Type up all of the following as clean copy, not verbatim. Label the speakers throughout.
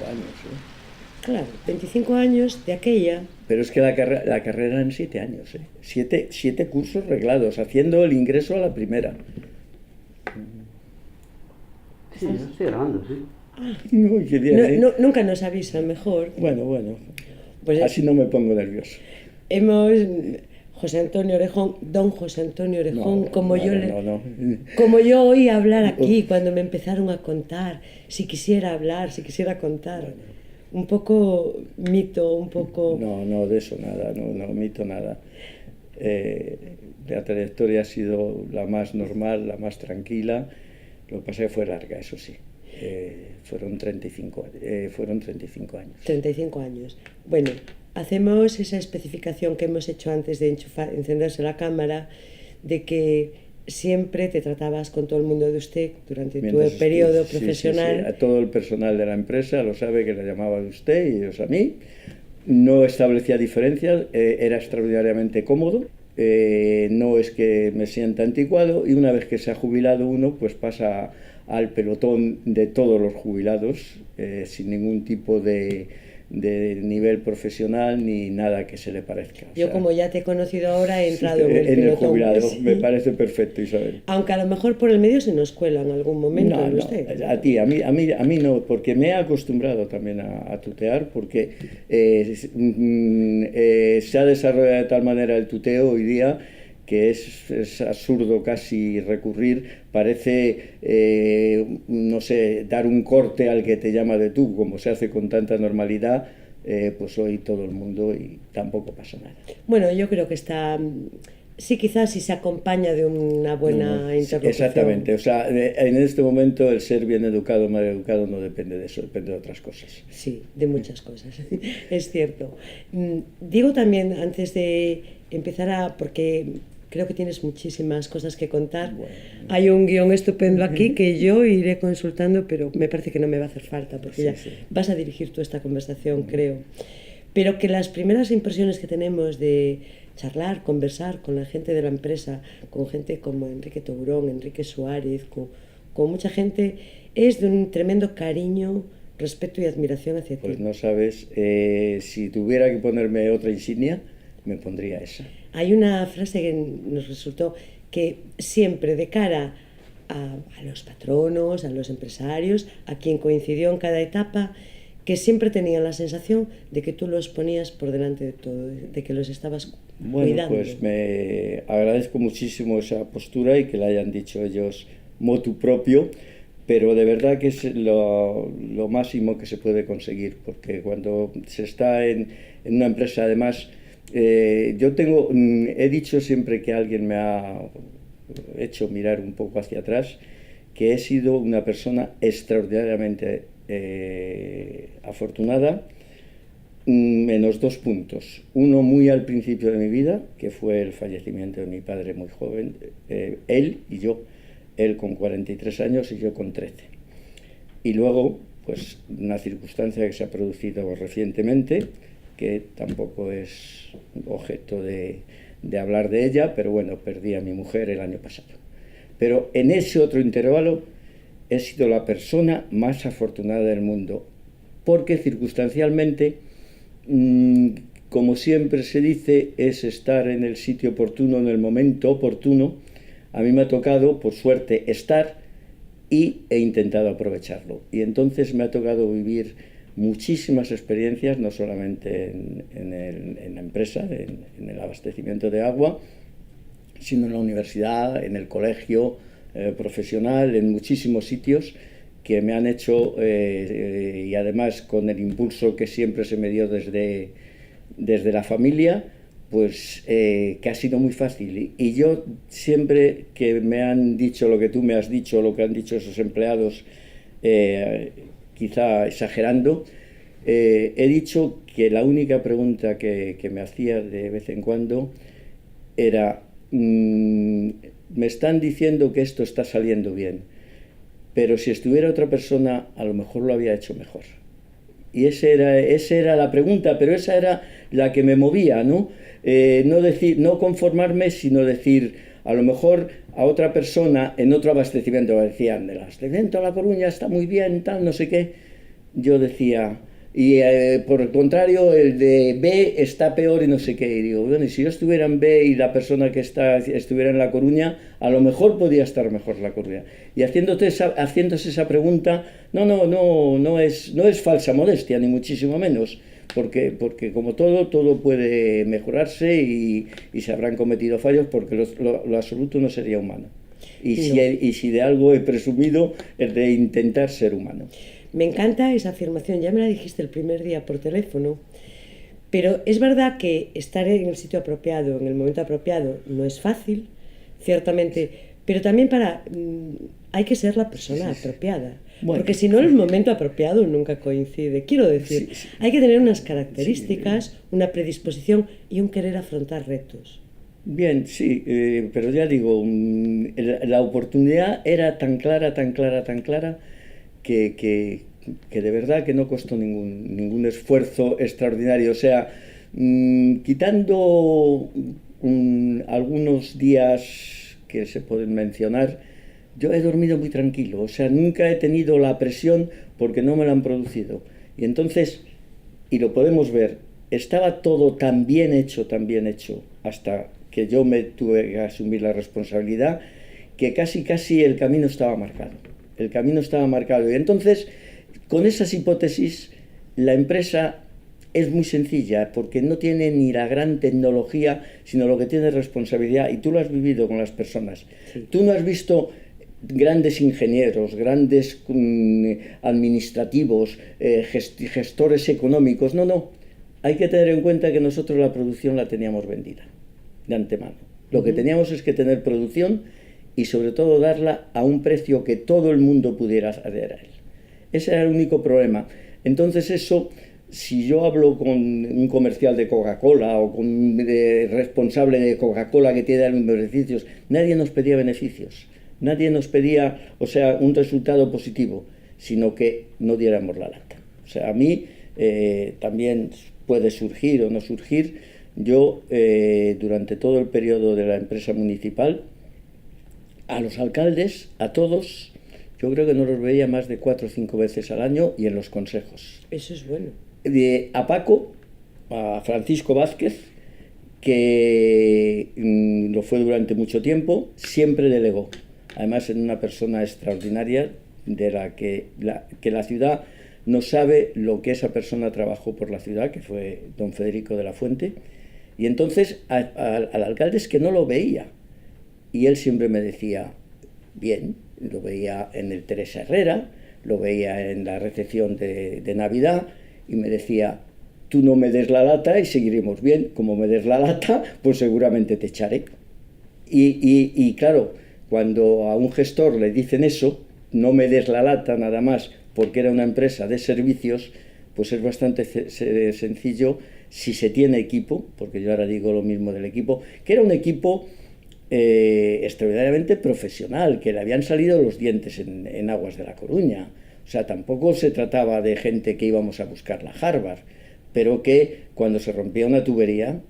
Speaker 1: 25 años, ¿eh?
Speaker 2: Claro, 25 años de aquella.
Speaker 1: Pero es que la carrera eran 7 años, ¿eh? Siete cursos reglados, haciendo el ingreso a la primera.
Speaker 3: Sí, yo estoy grabando, sí.
Speaker 1: Uy, qué bien, ¿eh?
Speaker 2: Nunca nos avisan mejor.
Speaker 1: Bueno,
Speaker 2: Pues
Speaker 1: así no me pongo nervioso.
Speaker 2: hemos, José Antonio Orejón, don José Antonio Orejón,
Speaker 1: No.
Speaker 2: como yo oí hablar aquí cuando me empezaron a contar, si quisiera hablar, si quisiera contar. Un poco mito, un poco...
Speaker 1: No, de eso nada, no mito nada. La trayectoria ha sido la más normal, la más tranquila. Lo que pasa es que fue larga, eso sí. Fueron 35 años.
Speaker 2: 35 años. Bueno, hacemos esa especificación que hemos hecho antes de encenderse la cámara, de que siempre te tratabas con todo el mundo de usted durante tu periodo profesional.
Speaker 1: Sí. A todo el personal de la empresa lo sabe que le llamaba de usted y ellos a mí. No establecía diferencias, era extraordinariamente cómodo. No es que me sienta anticuado, y una vez que se ha jubilado uno, pues pasa al pelotón de todos los jubilados, sin ningún tipo de nivel profesional ni nada que se le parezca.
Speaker 2: Yo, como ya te he conocido ahora, he entrado en el
Speaker 1: pelotón.
Speaker 2: pelotón.
Speaker 1: Jubilado,
Speaker 2: sí.
Speaker 1: Me parece perfecto, Isabel.
Speaker 2: Aunque a lo mejor por el medio se nos cuela en algún momento.
Speaker 1: No,
Speaker 2: usted.
Speaker 1: a mí no, porque me he acostumbrado también a tutear, porque se ha desarrollado de tal manera el tuteo hoy día que es absurdo casi recurrir. Parece, no sé, dar un corte al que te llama de tú, como se hace con tanta normalidad. Pues hoy todo el mundo, y tampoco pasa nada.
Speaker 2: Bueno, yo creo que está... Sí, quizás si se acompaña de una buena interlocución.
Speaker 1: Exactamente, o sea, en este momento el ser bien educado o mal educado no depende de eso, depende de otras cosas.
Speaker 2: Sí, de muchas cosas, es cierto. Digo también, antes de empezar porque creo que tienes muchísimas cosas que contar. Bueno. Hay un guión estupendo aquí que yo iré consultando, pero me parece que no me va a hacer falta, porque sí. Vas a dirigir tú esta conversación, creo. Pero que las primeras impresiones que tenemos de charlar, conversar con la gente de la empresa, con gente como Enrique Tourón, Enrique Suárez, con mucha gente, es de un tremendo cariño, respeto y admiración hacia ti.
Speaker 1: Pues no sabes, si tuviera que ponerme otra insignia, me pondría esa.
Speaker 2: Hay una frase que nos resultó que siempre, de cara a los patronos, a los empresarios, a quien coincidió en cada etapa, que siempre tenían la sensación de que tú los ponías por delante de todo, de que los estabas cuidando.
Speaker 1: Pues me agradezco muchísimo esa postura y que la hayan dicho ellos motu propio, pero de verdad que es lo máximo que se puede conseguir, porque cuando se está en una empresa, además, he dicho siempre que alguien me ha hecho mirar un poco hacia atrás, que he sido una persona extraordinariamente afortunada, menos 2 puntos. Uno muy al principio de mi vida, que fue el fallecimiento de mi padre muy joven, él y yo, él con 43 años y yo con 13. Y luego, pues, una circunstancia que se ha producido recientemente, que tampoco es objeto de hablar de ella, pero bueno, perdí a mi mujer el año pasado. Pero en ese otro intervalo he sido la persona más afortunada del mundo, porque circunstancialmente, como siempre se dice, es estar en el sitio oportuno, en el momento oportuno. A mí me ha tocado, por suerte, estar y he intentado aprovecharlo. Y entonces me ha tocado vivir muchísimas experiencias, no solamente en la empresa, en el abastecimiento de agua, sino en la universidad, en el colegio profesional, en muchísimos sitios que me han hecho, y además con el impulso que siempre se me dio desde la familia, pues que ha sido muy fácil. Y yo siempre que me han dicho lo que tú me has dicho, lo que han dicho esos empleados, quizá exagerando, he dicho que la única pregunta que me hacía de vez en cuando era: me están diciendo que esto está saliendo bien, pero si estuviera otra persona a lo mejor lo había hecho mejor. Y esa era la pregunta, pero esa era la que me movía, ¿no? No conformarme, sino decir, a lo mejor a otra persona en otro abastecimiento, decían, el abastecimiento a La Coruña está muy bien, tal, no sé qué, yo decía, y por el contrario, el de B está peor y no sé qué. Y digo, bueno, y si yo estuviera en B y la persona que estuviera en La Coruña, a lo mejor podía estar mejor La Coruña. Y haciéndose esa pregunta, no es falsa modestia, ni muchísimo menos. Porque como todo puede mejorarse y se habrán cometido fallos, porque lo absoluto no sería humano. Y si de algo he presumido, es de intentar ser humano.
Speaker 2: Me encanta esa afirmación, ya me la dijiste el primer día por teléfono, pero es verdad que estar en el sitio apropiado, en el momento apropiado, no es fácil, ciertamente, pero también hay que ser la persona apropiada. Bueno, porque si no, el momento apropiado nunca coincide. Quiero decir, hay que tener unas características, una predisposición y un querer afrontar retos.
Speaker 1: Bien, sí, pero ya digo, la oportunidad era tan clara, que de verdad que no costó ningún esfuerzo extraordinario. O sea, quitando algunos días que se pueden mencionar, yo he dormido muy tranquilo. O sea, nunca he tenido la presión porque no me la han producido. Y entonces, y lo podemos ver, estaba todo tan bien hecho, hasta que yo me tuve que asumir la responsabilidad, que casi el camino estaba marcado. El camino estaba marcado. Y entonces, con esas hipótesis, la empresa es muy sencilla, porque no tiene ni la gran tecnología, sino lo que tiene es responsabilidad. Y tú lo has vivido con las personas. Sí. Tú no has visto grandes ingenieros, grandes administrativos, gestores económicos. No. Hay que tener en cuenta que nosotros la producción la teníamos vendida de antemano. Lo que teníamos es que tener producción y sobre todo darla a un precio que todo el mundo pudiera acceder a él. Ese era el único problema. Entonces eso, si yo hablo con un comercial de Coca-Cola o con un responsable de Coca-Cola que tiene algunos beneficios, nadie nos pedía beneficios, nadie nos pedía, o sea, un resultado positivo, sino que no diéramos la lata. O sea, a mí también puede surgir o no surgir. Yo, durante todo el periodo de la empresa municipal, a los alcaldes, a todos, yo creo que no los veía más de 4 o 5 veces al año, y en los consejos.
Speaker 2: Eso es bueno.
Speaker 1: A Paco, a Francisco Vázquez, que lo fue durante mucho tiempo, siempre delegó. Además, en una persona extraordinaria, de la que la ciudad no sabe lo que esa persona trabajó por la ciudad, que fue don Federico de la Fuente. Y entonces al alcalde es que no lo veía. Y él siempre me decía, bien, lo veía en el Teresa Herrera, lo veía en la recepción de Navidad, y me decía, tú no me des la lata y seguiremos bien. Como me des la lata, pues seguramente te echaré. Y claro, cuando a un gestor le dicen eso, no me des la lata nada más, porque era una empresa de servicios, pues es bastante sencillo si se tiene equipo, porque yo ahora digo lo mismo del equipo, que era un equipo extraordinariamente profesional, que le habían salido los dientes en Aguas de La Coruña. O sea, tampoco se trataba de gente que íbamos a buscar la Harvard, pero que cuando se rompía una tubería,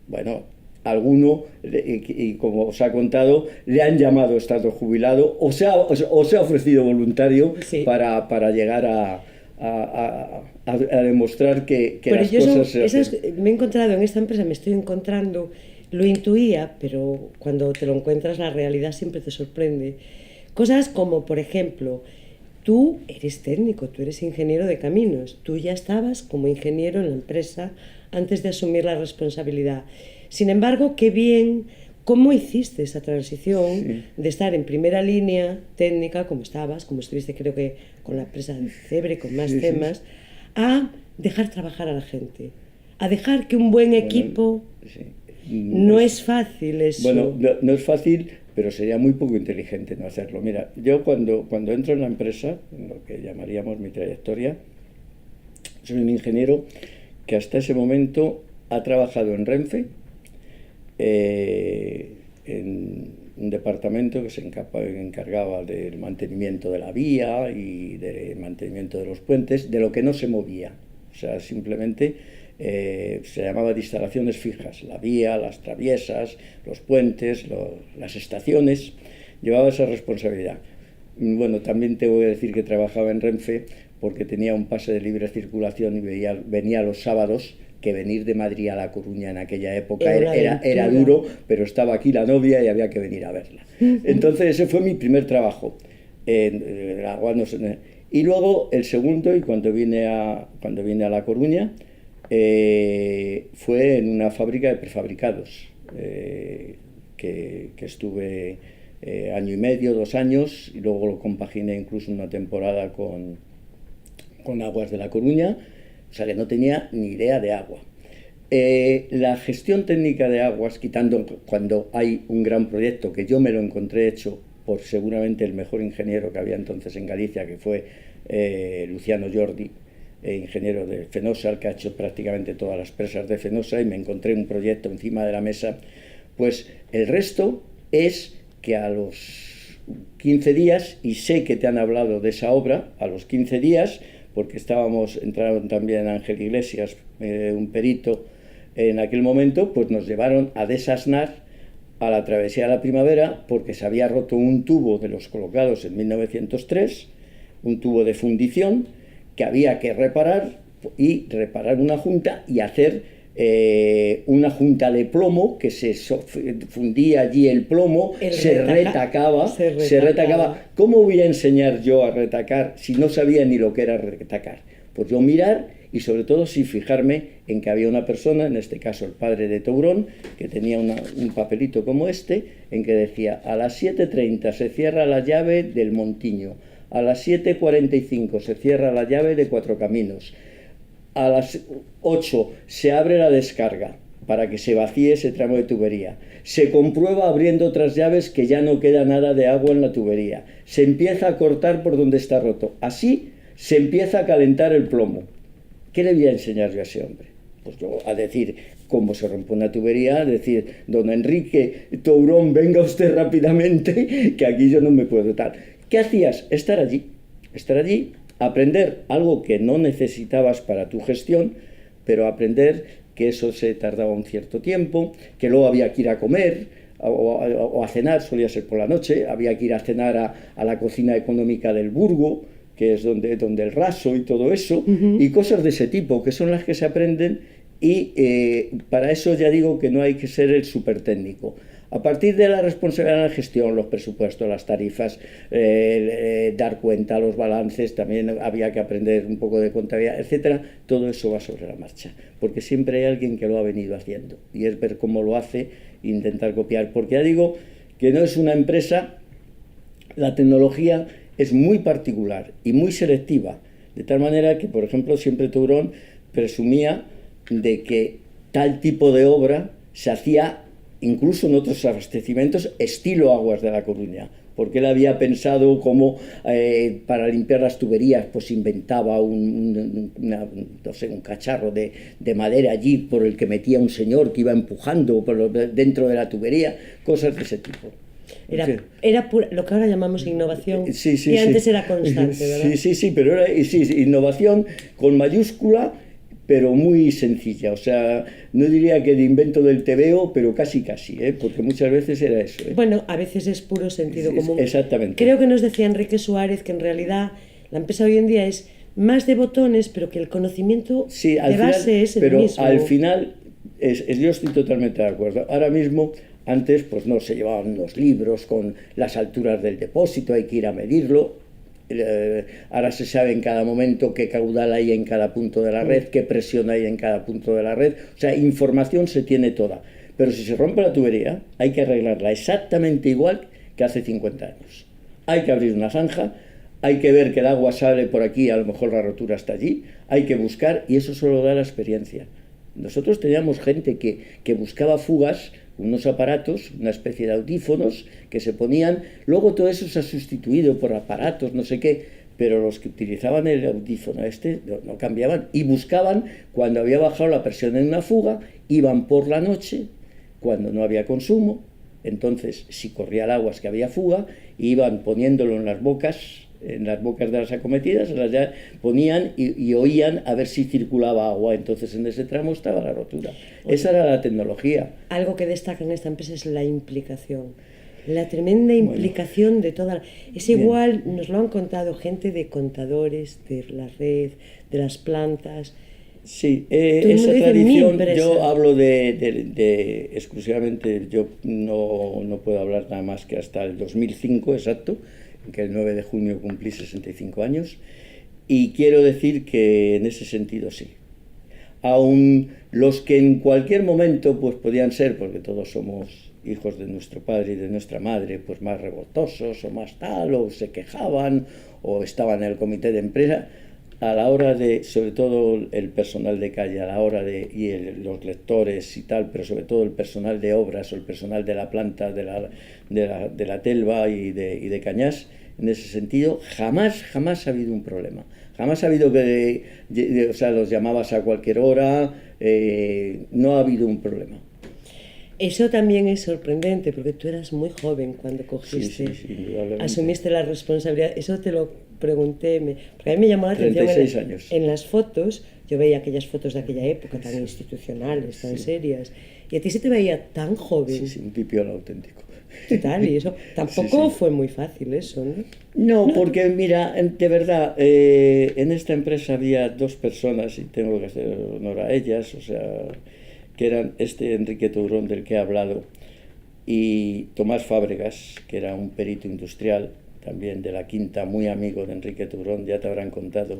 Speaker 1: bueno, alguno, y como os ha contado, le han llamado estado jubilado o se ha ofrecido voluntario, sí, para llegar a demostrar que las cosas se hacen.
Speaker 2: Me he encontrado en esta empresa, me estoy encontrando, lo intuía, pero cuando te lo encuentras la realidad siempre te sorprende. Cosas como, por ejemplo, tú eres técnico, tú eres ingeniero de caminos, tú ya estabas como ingeniero en la empresa antes de asumir la responsabilidad. Sin embargo, qué bien, cómo hiciste esa transición, sí, de estar en primera línea técnica, como estuviste creo que con la empresa de Cebre, con más temas, a dejar trabajar a la gente, a dejar que un buen equipo... Sí. No es fácil eso.
Speaker 1: Bueno, no es fácil, pero sería muy poco inteligente no hacerlo. Mira, yo cuando entro en la empresa, en lo que llamaríamos mi trayectoria, soy un ingeniero que hasta ese momento ha trabajado en Renfe, en un departamento que se encargaba del mantenimiento de la vía y del mantenimiento de los puentes, de lo que no se movía. O sea, simplemente... se llamaba de instalaciones fijas, la vía, las traviesas, los puentes, las estaciones, llevaba esa responsabilidad. Bueno, también te voy a decir que trabajaba en Renfe porque tenía un pase de libre circulación y venía los sábados, que venir de Madrid a La Coruña en aquella época era duro, pero estaba aquí la novia y había que venir a verla. Entonces ese fue mi primer trabajo. Y luego el segundo, y cuando vine a La Coruña, fue en una fábrica de prefabricados, que estuve año y medio, 2 años, y luego lo compaginé incluso una temporada con Aguas de La Coruña, o sea que no tenía ni idea de agua. La gestión técnica de aguas, quitando cuando hay un gran proyecto, que yo me lo encontré hecho por seguramente el mejor ingeniero que había entonces en Galicia, que fue Luciano Jordi, ingeniero de Fenosa, que ha hecho prácticamente todas las presas de Fenosa, y me encontré un proyecto encima de la mesa. Pues el resto es que a los 15 días, y sé que te han hablado de esa obra, a los 15 días, porque entraron también Ángel Iglesias, un perito, en aquel momento, pues nos llevaron a desasnar a la travesía de la Primavera, porque se había roto un tubo de los colocados en 1903, un tubo de fundición, que había que reparar una junta y hacer una junta de plomo, que se fundía allí el plomo, se retacaba. ¿Cómo voy a enseñar yo a retacar si no sabía ni lo que era retacar? Pues yo mirar, y sobre todo sí fijarme en que había una persona, en este caso el padre de Tourón, que tenía un papelito como este, en que decía: a las 7:30 se cierra la llave del Montiño, a las 7:45 se cierra la llave de Cuatro Caminos, a las 8 se abre la descarga para que se vacíe ese tramo de tubería. Se comprueba abriendo otras llaves que ya no queda nada de agua en la tubería. Se empieza a cortar por donde está roto. Así se empieza a calentar el plomo. ¿Qué le voy a enseñar yo a ese hombre? Pues yo a decir cómo se rompe una tubería, a decir: don Enrique Tourón, venga usted rápidamente, que aquí yo no me puedo tal. ¿Qué hacías? Estar allí, aprender algo que no necesitabas para tu gestión, pero aprender que eso se tardaba un cierto tiempo, que luego había que ir a comer o a cenar, solía ser por la noche, había que ir a cenar a la cocina económica del Burgo, que es donde el raso y todo eso, y cosas de ese tipo, que son las que se aprenden, y para eso ya digo que no hay que ser el súper técnico. A partir de la responsabilidad de la gestión, los presupuestos, las tarifas, dar cuenta, los balances, también había que aprender un poco de contabilidad, etcétera. Todo eso va sobre la marcha, porque siempre hay alguien que lo ha venido haciendo, y es ver cómo lo hace e intentar copiar, porque ya digo que no es una empresa, la tecnología es muy particular y muy selectiva, de tal manera que, por ejemplo, siempre Tourón presumía de que tal tipo de obra se hacía incluso en otros abastecimientos estilo Aguas de La Coruña, porque él había pensado cómo para limpiar las tuberías pues inventaba un cacharro de madera allí por el que metía un señor que iba empujando dentro de la tubería, cosas de ese tipo.
Speaker 2: Era lo que ahora llamamos innovación, y antes era constante, ¿verdad?
Speaker 1: Sí, pero era innovación con mayúscula, pero muy sencilla. O sea, no diría que de invento del tebeo, pero casi, porque muchas veces era eso.
Speaker 2: Bueno, a veces es puro sentido común.
Speaker 1: Exactamente.
Speaker 2: Creo que nos decía Enrique Suárez que en realidad la empresa hoy en día es más de botones, pero que el conocimiento de base es el mismo.
Speaker 1: Al final, yo estoy totalmente de acuerdo. Ahora mismo, antes, pues no se llevaban unos libros con las alturas del depósito, hay que ir a medirlo. Ahora se sabe en cada momento qué caudal hay en cada punto de la red, qué presión hay en cada punto de la red. O sea, información se tiene toda. Pero si se rompe la tubería, hay que arreglarla exactamente igual que hace 50 años. Hay que abrir una zanja, hay que ver que el agua sale por aquí, a lo mejor la rotura está allí, hay que buscar, y eso solo da la experiencia. Nosotros teníamos gente que buscaba fugas, unos aparatos, una especie de audífonos que se ponían, luego todo eso se ha sustituido por aparatos, no sé qué, pero los que utilizaban el audífono no cambiaban, y buscaban cuando había bajado la presión en una fuga, iban por la noche, cuando no había consumo, entonces si corría el agua es que había fuga, iban poniéndolo en las bocas de las acometidas, las ya ponían y oían a ver si circulaba agua, entonces en ese tramo estaba la rotura. Esa era la tecnología.
Speaker 2: Algo que destaca en esta empresa es la implicación. La tremenda implicación de toda... Es igual, nos lo han contado gente de contadores, de la red, de las plantas.
Speaker 1: Sí, esa tradición, yo hablo exclusivamente, yo no puedo hablar nada más que hasta el 2005, exacto, que el 9 de junio cumplí 65 años, y quiero decir que en ese sentido sí. Aun los que en cualquier momento pues podían ser, porque todos somos hijos de nuestro padre y de nuestra madre, pues más revoltosos o más tal, o se quejaban, o estaban en el comité de empresa, a la hora de, sobre todo el personal de calle, a la hora de, los lectores y tal, pero sobre todo el personal de obras o el personal de la planta de la Telva y de Cañas, en ese sentido, jamás ha habido un problema. Jamás ha habido o sea, los llamabas a cualquier hora, no ha habido un problema.
Speaker 2: Eso también es sorprendente, porque tú eras muy joven cuando cogiste, asumiste la responsabilidad. Eso te lo pregunté, porque a mí me llamó la atención
Speaker 1: 36 años.
Speaker 2: En las fotos. Yo veía aquellas fotos de aquella época tan institucionales, tan serias, y a ti se te veía tan joven.
Speaker 1: Sí, un pipiolo auténtico.
Speaker 2: Total, y eso tampoco fue muy fácil, eso, ¿no?
Speaker 1: No, porque mira, de verdad, en esta empresa había dos personas, y tengo que hacer honor a ellas, o sea, que eran Enrique Tourón, del que he hablado, y Tomás Fábregas, que era un perito industrial, también de la Quinta, muy amigo de Enrique Tourón, ya te habrán contado,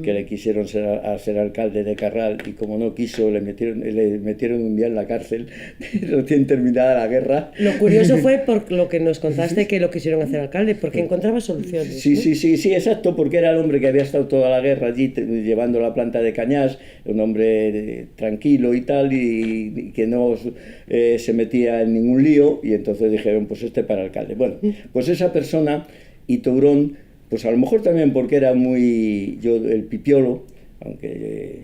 Speaker 1: que le quisieron ser alcalde de Carral, y como no quiso, le metieron un día en la cárcel, recién terminada la guerra.
Speaker 2: Lo curioso fue por lo que nos contaste, que lo quisieron hacer alcalde, porque encontraba soluciones.
Speaker 1: Sí, ¿no? sí, exacto, porque era el hombre que había estado toda la guerra allí llevando la planta de Cañas, un hombre tranquilo y tal, y que no se metía en ningún lío, y entonces dijeron, pues para alcalde. Bueno, pues esa persona y Tourón, pues a lo mejor también porque era el pipiolo, aunque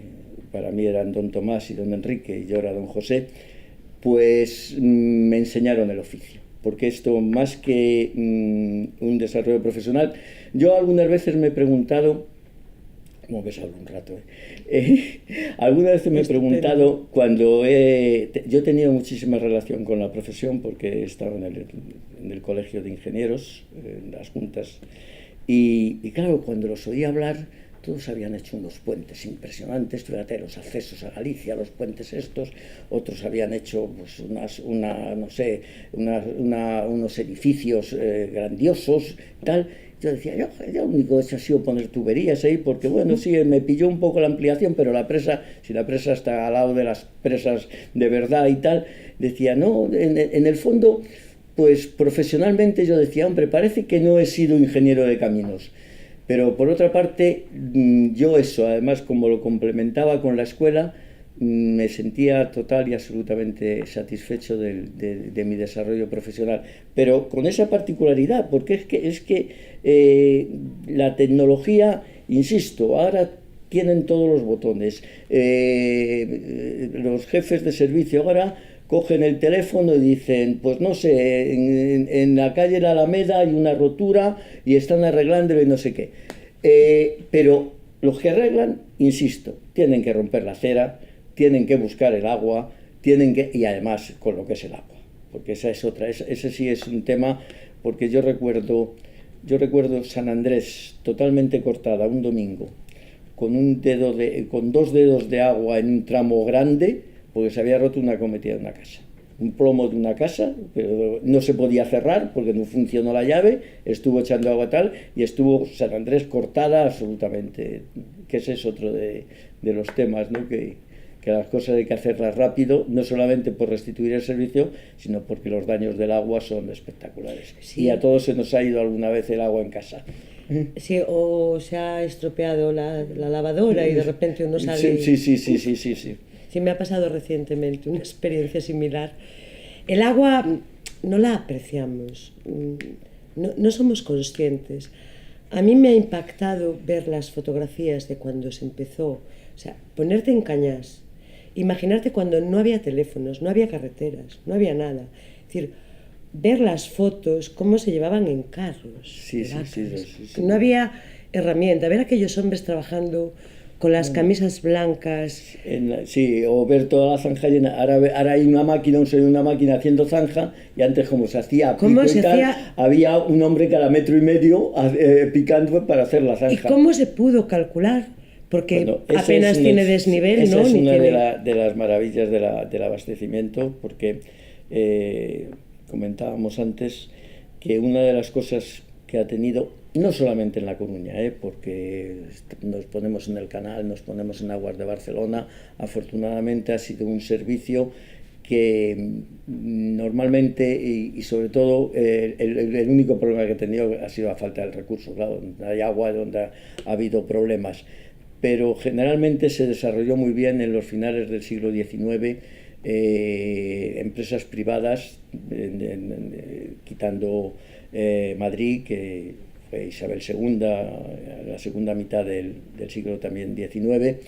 Speaker 1: para mí eran don Tomás y don Enrique y yo era don José, pues me enseñaron el oficio. Porque esto, más que un desarrollo profesional, yo algunas veces me he preguntado, como ves, hablo un rato, algunas veces me he preguntado, cuando yo he tenido muchísima relación con la profesión, porque he estado en el colegio de ingenieros, en las juntas. Y claro, cuando los oí hablar, todos habían hecho unos puentes impresionantes, fíjate, los accesos a Galicia, los puentes estos, otros habían hecho pues, unos edificios grandiosos, tal. Yo decía, yo lo único que he hecho ha sido poner tuberías ahí, porque bueno, sí, me pilló un poco la ampliación, pero si la presa está al lado de las presas de verdad y tal, decía, no, en el fondo... Pues profesionalmente yo decía, hombre, parece que no he sido ingeniero de caminos, pero por otra parte, yo eso, además como lo complementaba con la escuela, me sentía total y absolutamente satisfecho de mi desarrollo profesional, pero con esa particularidad, porque es que la tecnología, insisto, ahora tienen todos los botones, los jefes de servicio ahora cogen el teléfono y dicen, pues no sé, en la calle La Alameda hay una rotura y están arreglando y no sé qué. Pero los que arreglan, insisto, tienen que romper la acera, tienen que buscar el agua, y además con lo que es el agua, porque esa es otra, ese sí es un tema, porque yo recuerdo San Andrés totalmente cortada un domingo, con 2 dedos de agua en un tramo grande, porque se había roto una cometida de una casa. Un plomo de una casa, pero no se podía cerrar porque no funcionó la llave, estuvo echando agua tal, y estuvo San Andrés cortada absolutamente, que ese es otro de los temas, ¿no? Que las cosas hay que hacerlas rápido, no solamente por restituir el servicio, sino porque los daños del agua son espectaculares. Sí. Y a todos se nos ha ido alguna vez el agua en casa.
Speaker 2: Sí, o se ha estropeado la lavadora y de repente uno sale...
Speaker 1: Sí.
Speaker 2: Sí, me ha pasado recientemente una experiencia similar. El agua no la apreciamos, no somos conscientes. A mí me ha impactado ver las fotografías de cuando se empezó, o sea, ponerte en Cañas, imaginarte cuando no había teléfonos, no había carreteras, no había nada. Es decir, ver las fotos, cómo se llevaban en carros.
Speaker 1: Sí.
Speaker 2: No había herramienta, ver a aquellos hombres trabajando con las camisas blancas.
Speaker 1: Sí, o ver toda la zanja llena. Ahora hay una máquina, una máquina haciendo zanja, y antes como se hacía pico y tal, había un hombre cada 1,5 metros picando para hacer la zanja.
Speaker 2: ¿Y cómo se pudo calcular? Porque bueno, apenas tiene desnivel,
Speaker 1: esa
Speaker 2: ¿no?
Speaker 1: Es una
Speaker 2: tiene...
Speaker 1: de las maravillas del abastecimiento, porque comentábamos antes que una de las cosas que ha tenido, no solamente en La Coruña, porque nos ponemos en el canal, nos ponemos en Aguas de Barcelona, afortunadamente ha sido un servicio que normalmente y sobre todo el único problema que he tenido ha sido la falta del recurso. Claro, donde hay agua, donde ha habido problemas, pero generalmente se desarrolló muy bien en los finales del siglo XIX. Empresas privadas, quitando Madrid, que fue Isabel II, la segunda mitad del siglo también XIX,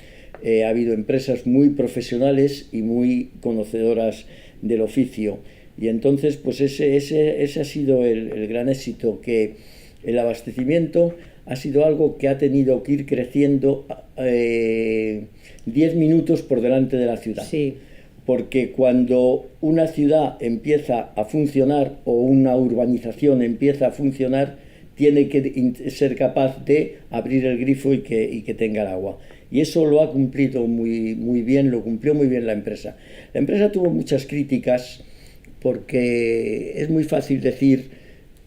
Speaker 1: ha habido empresas muy profesionales y muy conocedoras del oficio, y entonces pues ese ha sido el gran éxito, que el abastecimiento ha sido algo que ha tenido que ir creciendo 10 minutos por delante de la ciudad.
Speaker 2: Sí.
Speaker 1: Porque cuando una ciudad empieza a funcionar o una urbanización empieza a funcionar, tiene que ser capaz de abrir el grifo y que tenga el agua. Y eso lo ha cumplido muy bien, lo cumplió muy bien la empresa. La empresa tuvo muchas críticas porque es muy fácil decir,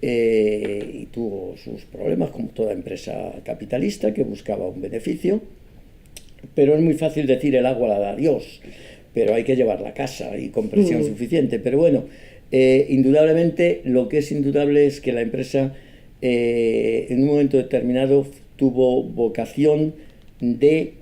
Speaker 1: y tuvo sus problemas como toda empresa capitalista que buscaba un beneficio, pero es muy fácil decir el agua la da Dios, pero hay que llevarla a casa y con presión suficiente. Pero bueno, indudablemente lo que es indudable es que la empresa en un momento determinado tuvo vocación de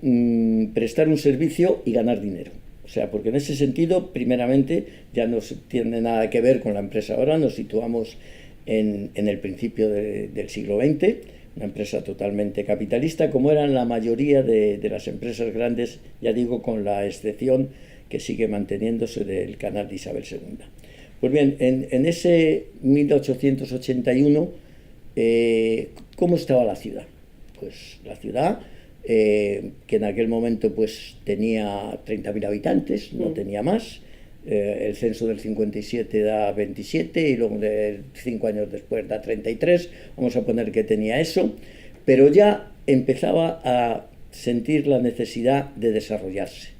Speaker 1: prestar un servicio y ganar dinero. O sea, porque en ese sentido, primeramente, ya no tiene nada que ver con la empresa ahora, nos situamos en el principio del siglo XX, una empresa totalmente capitalista, como eran la mayoría de las empresas grandes, ya digo, con la excepción que sigue manteniéndose del canal de Isabel II. Pues bien, en ese 1881, ¿cómo estaba la ciudad? Pues la ciudad, que en aquel momento pues tenía 30.000 habitantes, no tenía más. El censo del 57 da 27 y luego 5 años después da 33, vamos a poner que tenía eso, pero ya empezaba a sentir la necesidad de desarrollarse.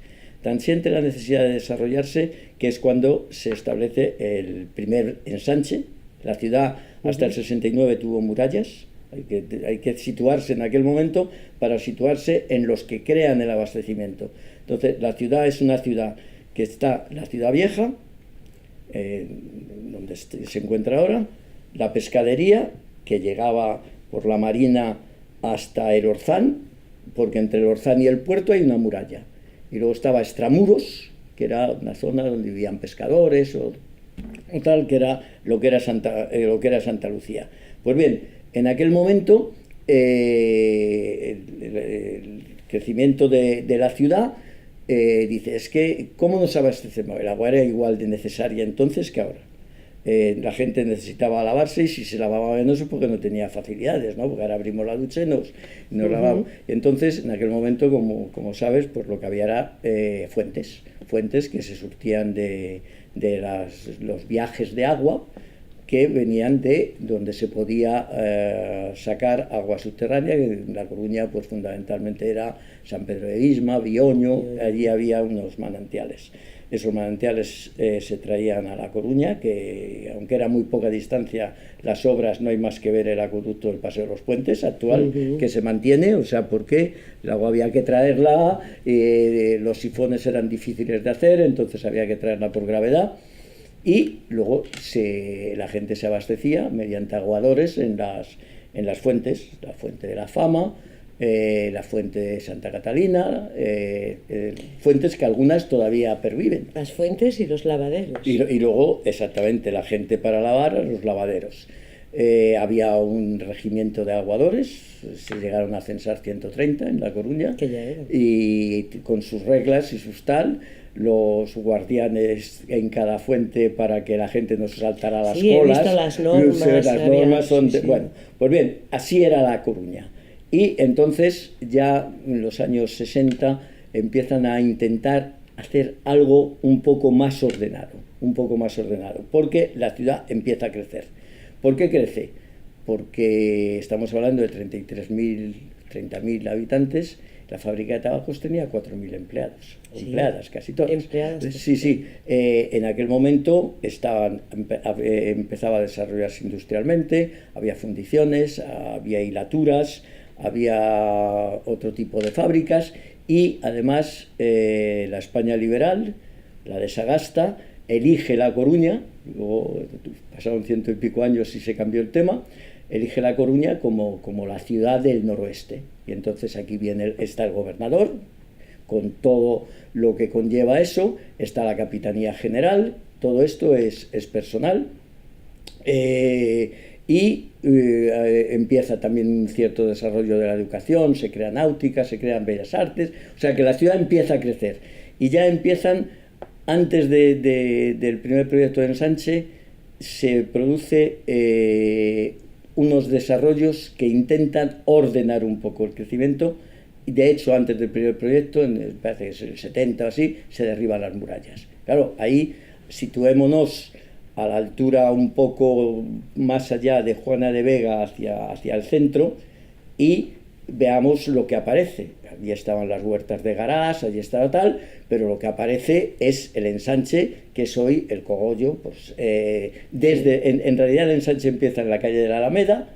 Speaker 1: Tan siente la necesidad de desarrollarse que es cuando se establece el primer ensanche. La ciudad hasta el 69 tuvo murallas. Hay que situarse en aquel momento para situarse en los que crean el abastecimiento. Entonces, la ciudad es una ciudad que está, la ciudad vieja, donde se encuentra ahora, la pescadería, que llegaba por la marina hasta el Orzán, porque entre el Orzán y el puerto hay una muralla. Y luego estaba Extramuros, que era una zona donde vivían pescadores o tal, que era lo que era Santa Lucía. Pues bien, en aquel momento el crecimiento de la ciudad dice, es que ¿cómo nos abastecemos? El agua era igual de necesaria entonces que ahora. La gente necesitaba lavarse y si se lavaba menos es porque no tenía facilidades, ¿no? Porque ahora abrimos la ducha y nos lavamos. Y entonces, en aquel momento, como sabes, pues lo que había era fuentes que se surtían de los viajes de agua que venían de donde se podía sacar agua subterránea, que en La Coruña pues fundamentalmente era San Pedro de Isma, Bioño, allí había unos manantiales. Esos manantiales se traían a La Coruña, que aunque era muy poca distancia, las obras, no hay más que ver el acueducto del Paseo de los Puentes actual, que se mantiene, o sea, porque el agua había que traerla, los sifones eran difíciles de hacer, entonces había que traerla por gravedad, y luego la gente se abastecía mediante aguadores en las fuentes, la fuente de la Fama, la fuente de Santa Catalina, fuentes que algunas todavía perviven.
Speaker 2: Las fuentes y los lavaderos.
Speaker 1: Y luego, exactamente, la gente para lavar, los lavaderos. Había un regimiento de aguadores, se llegaron a censar 130 en La Coruña,
Speaker 2: que ya era.
Speaker 1: Y con sus reglas y sus tal, los guardianes en cada fuente para que la gente no se saltara las colas.
Speaker 2: He visto las normas.
Speaker 1: Bueno, pues bien, así era La Coruña. Y entonces ya en los años 60 empiezan a intentar hacer algo un poco más ordenado, porque la ciudad empieza a crecer. ¿Por qué crece? Porque estamos hablando de 30.000 habitantes. La fábrica de tabacos tenía 4.000 empleados, sí, empleadas casi todas.
Speaker 2: Empleadas.
Speaker 1: Sí. En aquel momento empezaba a desarrollarse industrialmente, había fundiciones, había hilaturas, había otro tipo de fábricas y además la España liberal, la de Sagasta, elige La Coruña, luego pasaron 100 y pico años y se cambió el tema, elige La Coruña como la ciudad del noroeste. Y entonces aquí está el gobernador, con todo lo que conlleva eso, está la Capitanía General, todo esto es personal, empieza también un cierto desarrollo de la educación, se crea náutica, se crean bellas artes, o sea que la ciudad empieza a crecer. Y ya empiezan, antes del primer proyecto de ensanche, se produce unos desarrollos que intentan ordenar un poco el crecimiento. De hecho, antes del primer proyecto, parece que es el 70 o así, se derriban las murallas. Claro, ahí situémonos a la altura un poco más allá de Juana de Vega hacia el centro y veamos lo que aparece. Allí estaban las huertas de Garás, allí estaba tal, pero lo que aparece es el ensanche, que es hoy el Cogollo. Pues, en realidad el ensanche empieza en la calle de la Alameda,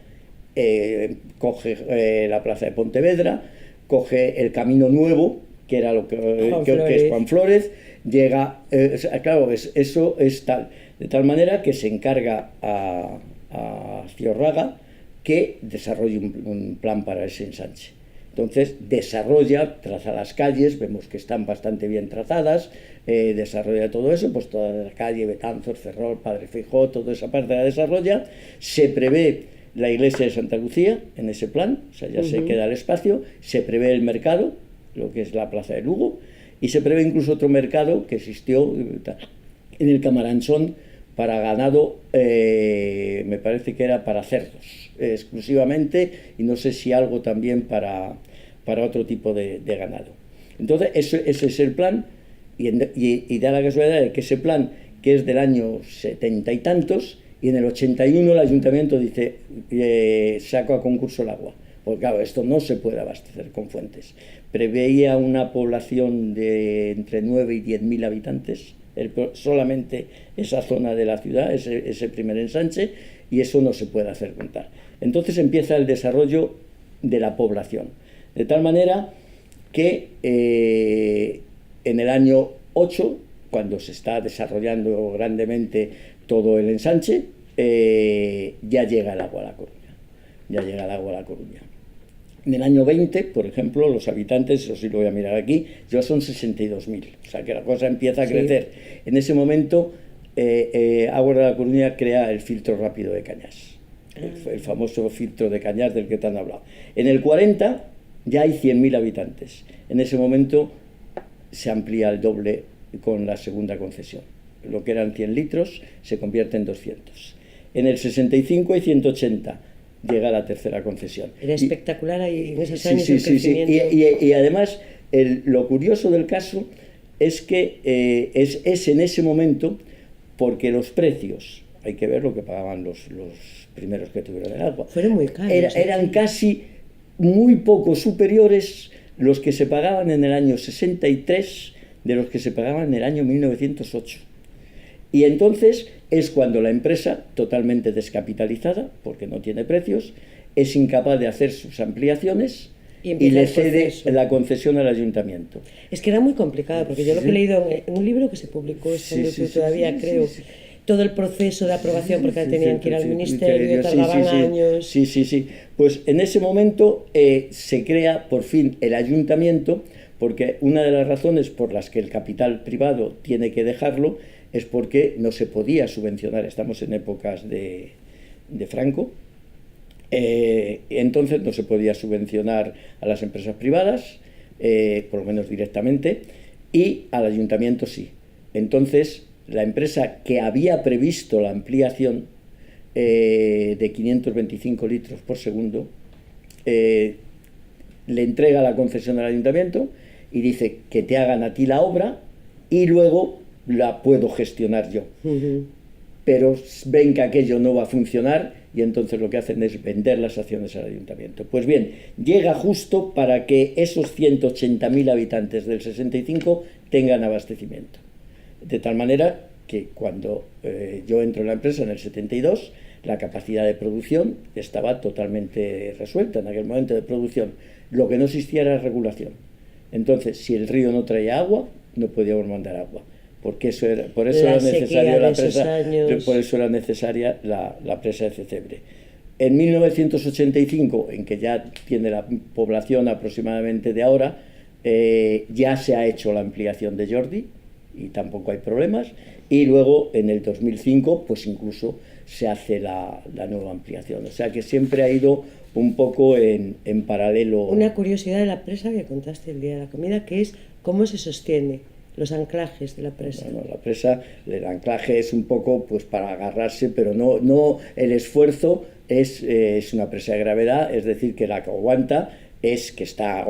Speaker 1: coge la plaza de Pontevedra, coge el Camino Nuevo, que era lo que es Juan Flórez, llega, claro, eso es tal, de tal manera que se encarga a Ciorraga que desarrolle un plan para ese ensanche. Entonces desarrolla, traza las calles, vemos que están bastante bien trazadas, desarrolla todo eso, pues toda la calle, Betanzos, Ferrol, Padre Feijóo, toda esa parte la desarrolla. Se prevé la iglesia de Santa Lucía en ese plan, o sea, ya se queda el espacio, se prevé el mercado, lo que es la plaza de Lugo, y se prevé incluso otro mercado que existió en el Camaranchón para ganado, me parece que era para cerdos exclusivamente, y no sé si algo también para otro tipo de ganado. Entonces ese es el plan, y da la casualidad de que ese plan, que es del año 70 y tantos, y en el 81 el ayuntamiento dice, saco a concurso el agua, porque claro, esto no se puede abastecer con fuentes. Preveía una población de entre 9 y 10.000 habitantes, solamente esa zona de la ciudad, ese primer ensanche, y eso no se puede hacer contar. Entonces empieza el desarrollo de la población, de tal manera que en el año 8, cuando se está desarrollando grandemente todo el ensanche, ya llega el agua a La Coruña. En el año 20, por ejemplo, los habitantes, eso sí lo voy a mirar aquí, ya son 62.000, o sea que la cosa empieza a crecer. Sí. En ese momento, Aguas de La Coruña crea el filtro rápido de Cañas, el famoso filtro de Cañas del que te han hablado. En el 40 ya hay 100.000 habitantes. En ese momento se amplía el doble con la segunda concesión. Lo que eran 100 litros se convierte en 200. En el 65 hay 180. Llega la tercera concesión.
Speaker 2: Era espectacular ahí en esos años el crecimiento.
Speaker 1: Y además, lo curioso del caso es que es en ese momento, porque los precios, hay que ver lo que pagaban los primeros que tuvieron el agua.
Speaker 2: Fueron muy caros.
Speaker 1: Eran casi muy poco superiores los que se pagaban en el año 63 de los que se pagaban en el año 1908. Y entonces es cuando la empresa, totalmente descapitalizada, porque no tiene precios, es incapaz de hacer sus ampliaciones y le cede la concesión al ayuntamiento.
Speaker 2: Es que era muy complicado, porque yo lo que he leído en un libro que se publicó, todavía creo, todo el proceso de aprobación, porque tenían que ir al ministerio, tardaban años.
Speaker 1: Sí. Pues en ese momento se crea por fin el ayuntamiento, porque una de las razones por las que el capital privado tiene que dejarlo es porque no se podía subvencionar, estamos en épocas de Franco, entonces no se podía subvencionar a las empresas privadas, por lo menos directamente, y al ayuntamiento sí. Entonces la empresa que había previsto la ampliación de 525 litros por segundo, le entrega la concesión al ayuntamiento y dice que te hagan a ti la obra y luego la puedo gestionar yo. Pero ven que aquello no va a funcionar y entonces lo que hacen es vender las acciones al ayuntamiento. Pues bien, llega justo para que esos 180.000 habitantes del 65 tengan abastecimiento. De tal manera que cuando yo entro en la empresa en el 72, la capacidad de producción estaba totalmente resuelta en aquel momento de producción. Lo que no existía era regulación. Entonces, si el río no traía agua, no podíamos mandar agua. Porque por eso era necesaria la presa, por eso era necesaria la presa de Cecebre. En 1985, en que ya tiene la población aproximadamente de ahora, ya se ha hecho la ampliación de Jordi y tampoco hay problemas. Y luego en el 2005, pues incluso se hace la nueva ampliación. O sea que siempre ha ido un poco en paralelo.
Speaker 2: Una curiosidad de la presa que contaste el día de la comida, que es cómo se sostiene. Los anclajes de la presa.
Speaker 1: Bueno, la presa, el anclaje es un poco pues para agarrarse, pero no el esfuerzo es una presa de gravedad, es decir, que la que aguanta es que está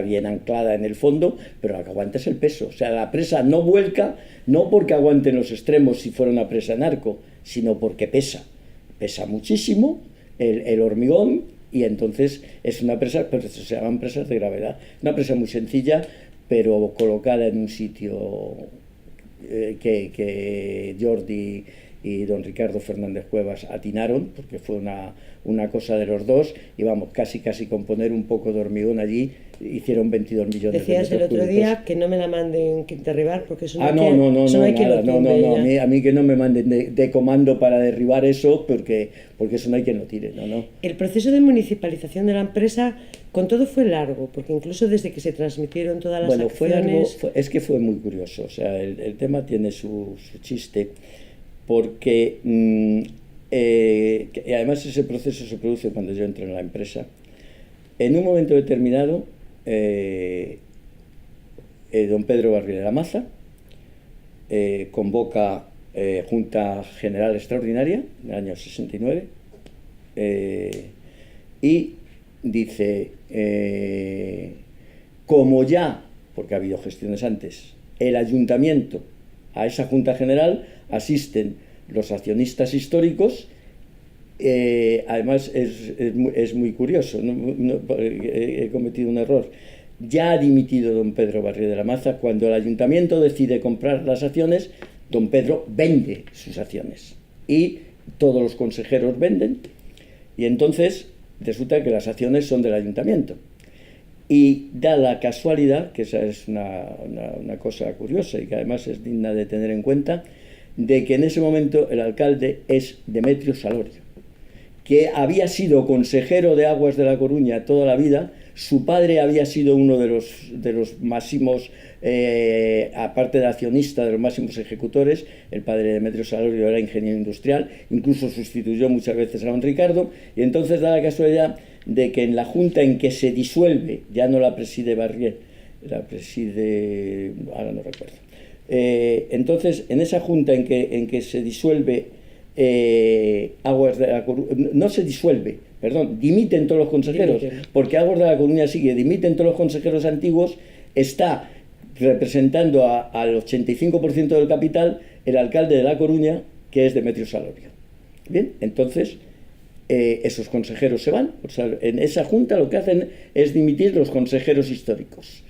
Speaker 1: bien anclada en el fondo, pero la que aguanta es el peso. O sea, la presa no vuelca, no porque aguante en los extremos si fuera una presa en arco, sino porque pesa muchísimo el hormigón y entonces es una presa, pero se llaman presas de gravedad. Una presa muy sencilla, pero colocada en un sitio que Jordi y don Ricardo Fernández Cuevas atinaron, porque fue una cosa de los dos, y vamos, casi con poner un poco de hormigón allí, hicieron 22 millones de
Speaker 2: Decías
Speaker 1: metros
Speaker 2: el otro
Speaker 1: cúbicos.
Speaker 2: Día que no me la manden derribar, porque eso no
Speaker 1: a mí que no me manden de comando para derribar eso, porque eso no hay quien lo tire, no.
Speaker 2: El proceso de municipalización de la empresa, con todo, fue largo, porque incluso desde que se transmitieron todas las acciones...
Speaker 1: Fue largo, es que fue muy curioso, o sea, el tema tiene su chiste, porque y además ese proceso se produce cuando yo entro en la empresa. En un momento determinado, don Pedro Barrié de la Maza convoca Junta General Extraordinaria en el año 69 y dice, como ya, porque ha habido gestiones antes, el ayuntamiento, a esa Junta General asisten los accionistas históricos. Además es muy curioso, he cometido un error. Ya ha dimitido don Pedro Barrié de la Maza. Cuando el ayuntamiento decide comprar las acciones, don Pedro vende sus acciones y todos los consejeros venden, y entonces resulta que las acciones son del ayuntamiento. Y da la casualidad, que esa es una cosa curiosa y que además es digna de tener en cuenta, de que en ese momento el alcalde es Demetrio Salorio, que había sido consejero de Aguas de La Coruña toda la vida. Su padre había sido uno de los máximos, aparte de accionista, de los máximos ejecutores. El padre de Demetrio Salorio era ingeniero industrial, incluso sustituyó muchas veces a don Ricardo, y entonces da la casualidad de que en la junta en que se disuelve, ya no la preside Barrié, la preside, ahora no recuerdo, entonces en esa junta en que se disuelve Aguas de La Coruña, no se disuelve, perdón, dimiten todos los consejeros, porque Aguas de La Coruña sigue, dimiten todos los consejeros antiguos, está representando al 85% del capital el alcalde de La Coruña, que es Demetrio Salorio. Bien, entonces esos consejeros se van. O sea, en esa junta lo que hacen es dimitir los consejeros históricos.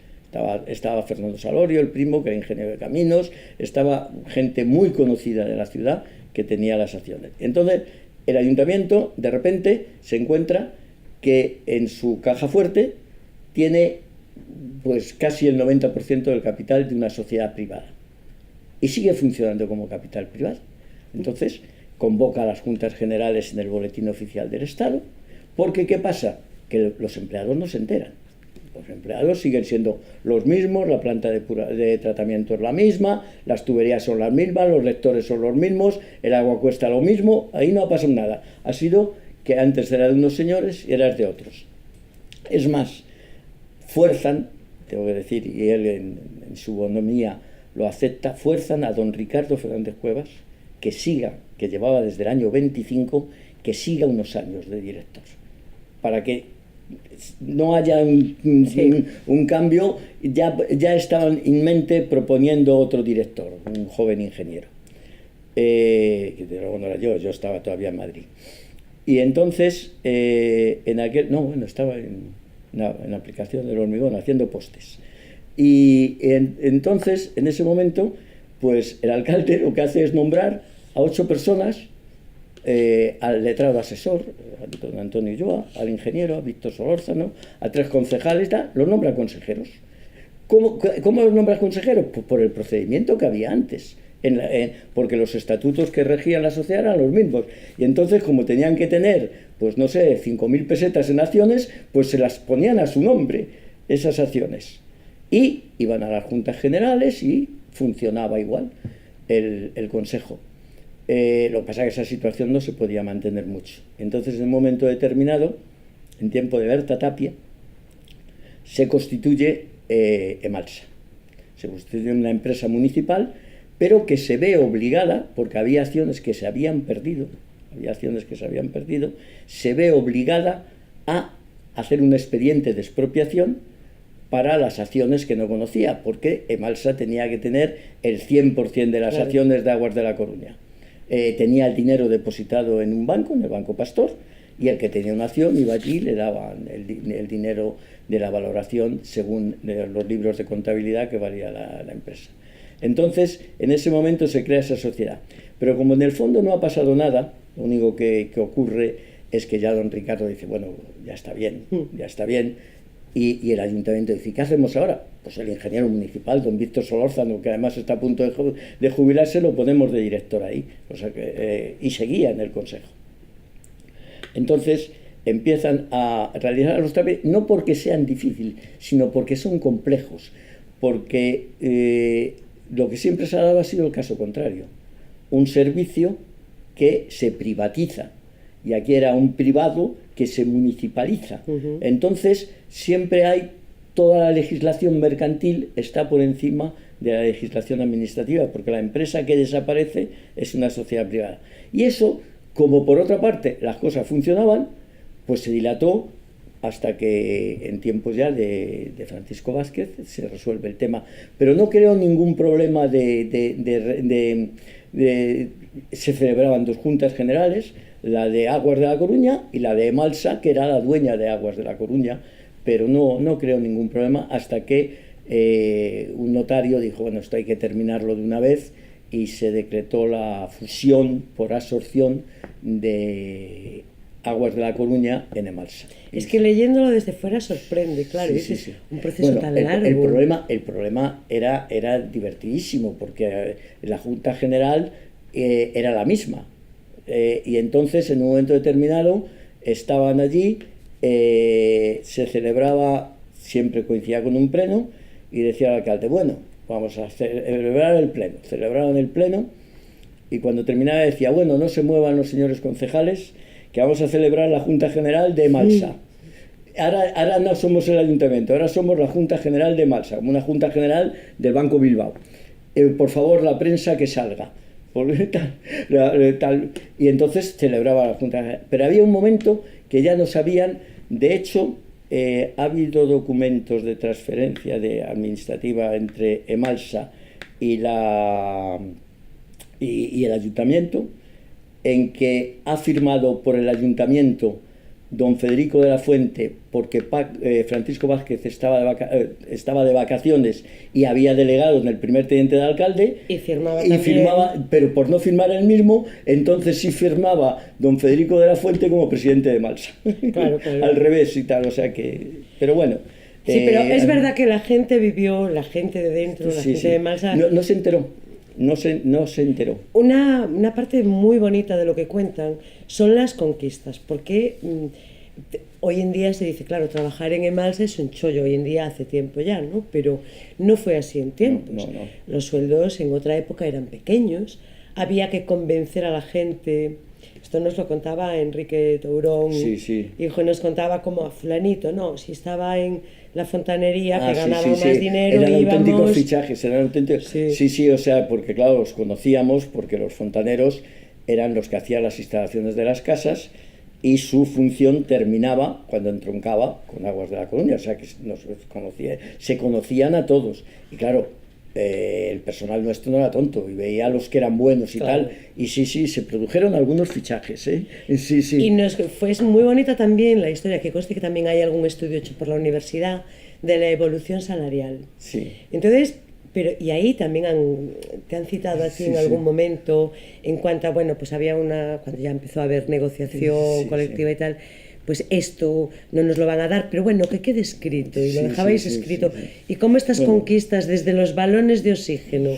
Speaker 1: Estaba Fernando Salorio, el primo, que era ingeniero de caminos, estaba gente muy conocida de la ciudad que tenía las acciones. Entonces, el ayuntamiento de repente se encuentra que en su caja fuerte tiene pues casi el 90% del capital de una sociedad privada y sigue funcionando como capital privado. Entonces, convoca a las juntas generales en el boletín oficial del Estado, porque ¿qué pasa? Que los empleados no se enteran. Los empleados siguen siendo los mismos, la planta de tratamiento es la misma, las tuberías son las mismas, los lectores son los mismos, el agua cuesta lo mismo, ahí no ha pasado nada. Ha sido que antes era de unos señores y era de otros. Es más, fuerzan, tengo que decir, y él en su bonomía lo acepta, fuerzan a don Ricardo Fernández Cuevas que siga, que llevaba desde el año 25, que siga unos años de director, para que no haya
Speaker 2: Sí.
Speaker 1: un cambio, ya estaban en mente proponiendo otro director, un joven ingeniero. Que luego no era yo estaba todavía en Madrid. Y entonces, estaba en aplicación del hormigón, haciendo postes. Y entonces, en ese momento, pues el alcalde lo que hace es nombrar a 8 personas, al letrado asesor, a don Antonio Ulloa, al ingeniero, a Víctor Solórzano, a 3 concejales, los nombra consejeros. ¿Cómo los nombra consejeros? Pues por el procedimiento que había antes. Porque los estatutos que regían la sociedad eran los mismos. Y entonces, como tenían que tener, pues no sé, 5.000 pesetas en acciones, pues se las ponían a su nombre, esas acciones. Y iban a las juntas generales y funcionaba igual el consejo. Lo que pasa es que esa situación no se podía mantener mucho. Entonces, en un momento determinado, en tiempo de Berta Tapia, se constituye Emalsa. Se constituye una empresa municipal, pero que se ve obligada, porque había acciones que se habían perdido, se ve obligada a hacer un expediente de expropiación para las acciones que no conocía, porque Emalsa tenía que tener el 100% de las acciones de Aguas de La Coruña. Tenía el dinero depositado en un banco, en el Banco Pastor, y el que tenía una acción iba allí y le daban el dinero de la valoración según los libros de contabilidad que valía la empresa. Entonces, en ese momento se crea esa sociedad. Pero como en el fondo no ha pasado nada, lo único que ocurre es que ya don Ricardo dice, bueno, ya está bien. Y el ayuntamiento dice, ¿qué hacemos ahora? Pues el ingeniero municipal, don Víctor Solórzano, que además está a punto de jubilarse, lo ponemos de director ahí. O sea y seguía en el consejo. Entonces empiezan a realizar los trámites, no porque sean difíciles, sino porque son complejos. Porque lo que siempre se ha dado ha sido el caso contrario. Un servicio que se privatiza. Y aquí era un privado que se municipaliza. Entonces, siempre hay, toda la legislación mercantil está por encima de la legislación administrativa, porque la empresa que desaparece es una sociedad privada. Y eso, como por otra parte las cosas funcionaban, pues se dilató hasta que en tiempos ya de Francisco Vázquez se resuelve el tema. Pero no creo ningún problema se celebraban 2 juntas generales, la de Aguas de La Coruña y la de Emalsa, que era la dueña de Aguas de La Coruña, pero no creo ningún problema hasta que un notario dijo, bueno, esto hay que terminarlo de una vez, y se decretó la fusión por absorción de Aguas de La Coruña en Emalsa.
Speaker 2: Es que leyéndolo desde fuera sorprende, claro,
Speaker 1: sí.
Speaker 2: Es un proceso tan largo.
Speaker 1: El problema era divertidísimo, porque la Junta General era la misma. Y entonces, en un momento determinado, estaban allí, se celebraba, siempre coincidía con un pleno, y decía el alcalde, bueno, vamos a celebrar el pleno. Celebraron el pleno, y cuando terminaba decía, bueno, no se muevan los señores concejales, que vamos a celebrar la Junta General de Emalsa. Ahora no somos el ayuntamiento, ahora somos la Junta General de Emalsa, como una Junta General del Banco Bilbao. Por favor, la prensa que salga. Y entonces celebraba la Junta General. Pero había un momento que ya no sabían, de hecho, ha habido documentos de transferencia administrativa entre Emalsa y el ayuntamiento, en que ha firmado por el ayuntamiento don Federico de la Fuente, porque Francisco Vázquez estaba de vacaciones y había delegado en el primer teniente de alcalde,
Speaker 2: y firmaba,
Speaker 1: pero por no firmar él mismo, entonces sí firmaba don Federico de la Fuente como presidente de Emalsa. Claro. Al revés y tal, o sea que... Pero bueno...
Speaker 2: Sí, pero es verdad que la gente vivió, la gente de dentro, la gente de Emalsa...
Speaker 1: No se enteró. No se enteró.
Speaker 2: Una parte muy bonita de lo que cuentan son las conquistas, porque hoy en día se dice, claro, trabajar en Emalsa es un chollo, hoy en día hace tiempo ya, ¿no? Pero no fue así en tiempos.
Speaker 1: No.
Speaker 2: Los sueldos en otra época eran pequeños, había que convencer a la gente. Esto nos lo contaba Enrique Tourón, hijo, nos contaba como a fulanito, no, si estaba en la fontanería, que ganaba más dinero,
Speaker 1: eran
Speaker 2: íbamos...
Speaker 1: auténticos fichajes, eran auténticos... Sí, o sea, porque claro, los conocíamos, porque los fontaneros eran los que hacían las instalaciones de las casas, y su función terminaba cuando entroncaba con Aguas de la Coruña, o sea que se conocían a todos. Y claro, el personal nuestro no era tonto y veía a los que eran buenos y
Speaker 2: claro.
Speaker 1: tal, y sí, se produjeron algunos fichajes, ¿eh? Sí.
Speaker 2: Y fue muy bonita también la historia, que conste que también hay algún estudio hecho por la universidad de la evolución salarial.
Speaker 1: Sí.
Speaker 2: Entonces, y ahí también te han citado a ti en algún momento en cuanto a, bueno, pues había cuando ya empezó a haber negociación colectiva y tal, pues esto no nos lo van a dar, pero bueno, que quede escrito, y lo dejabais escrito. Y cómo estas conquistas, desde los balones de oxígeno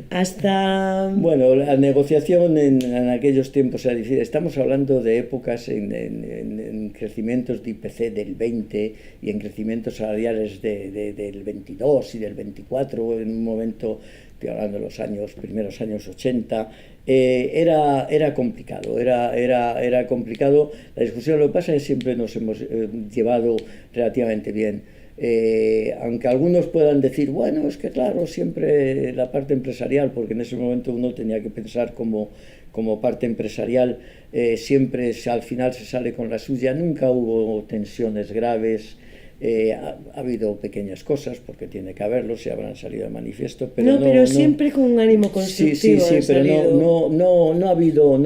Speaker 2: hasta...
Speaker 1: Bueno, la negociación en aquellos tiempos era difícil. Estamos hablando de épocas en crecimientos de IPC del 20 y en crecimientos salariales del 22 y del 24, en un momento, estoy hablando de los primeros años 80, era complicado, era complicado la discusión. Lo que pasa es que siempre nos hemos llevado relativamente bien. Aunque algunos puedan decir, bueno, es que claro, siempre la parte empresarial, porque en ese momento uno tenía que pensar como parte empresarial, siempre al final se sale con la suya, nunca hubo tensiones graves. Ha habido pequeñas cosas, porque tiene que haberlo, se habrán salido de manifiesto, pero
Speaker 2: pero siempre con un ánimo constructivo.
Speaker 1: Sí, pero no ha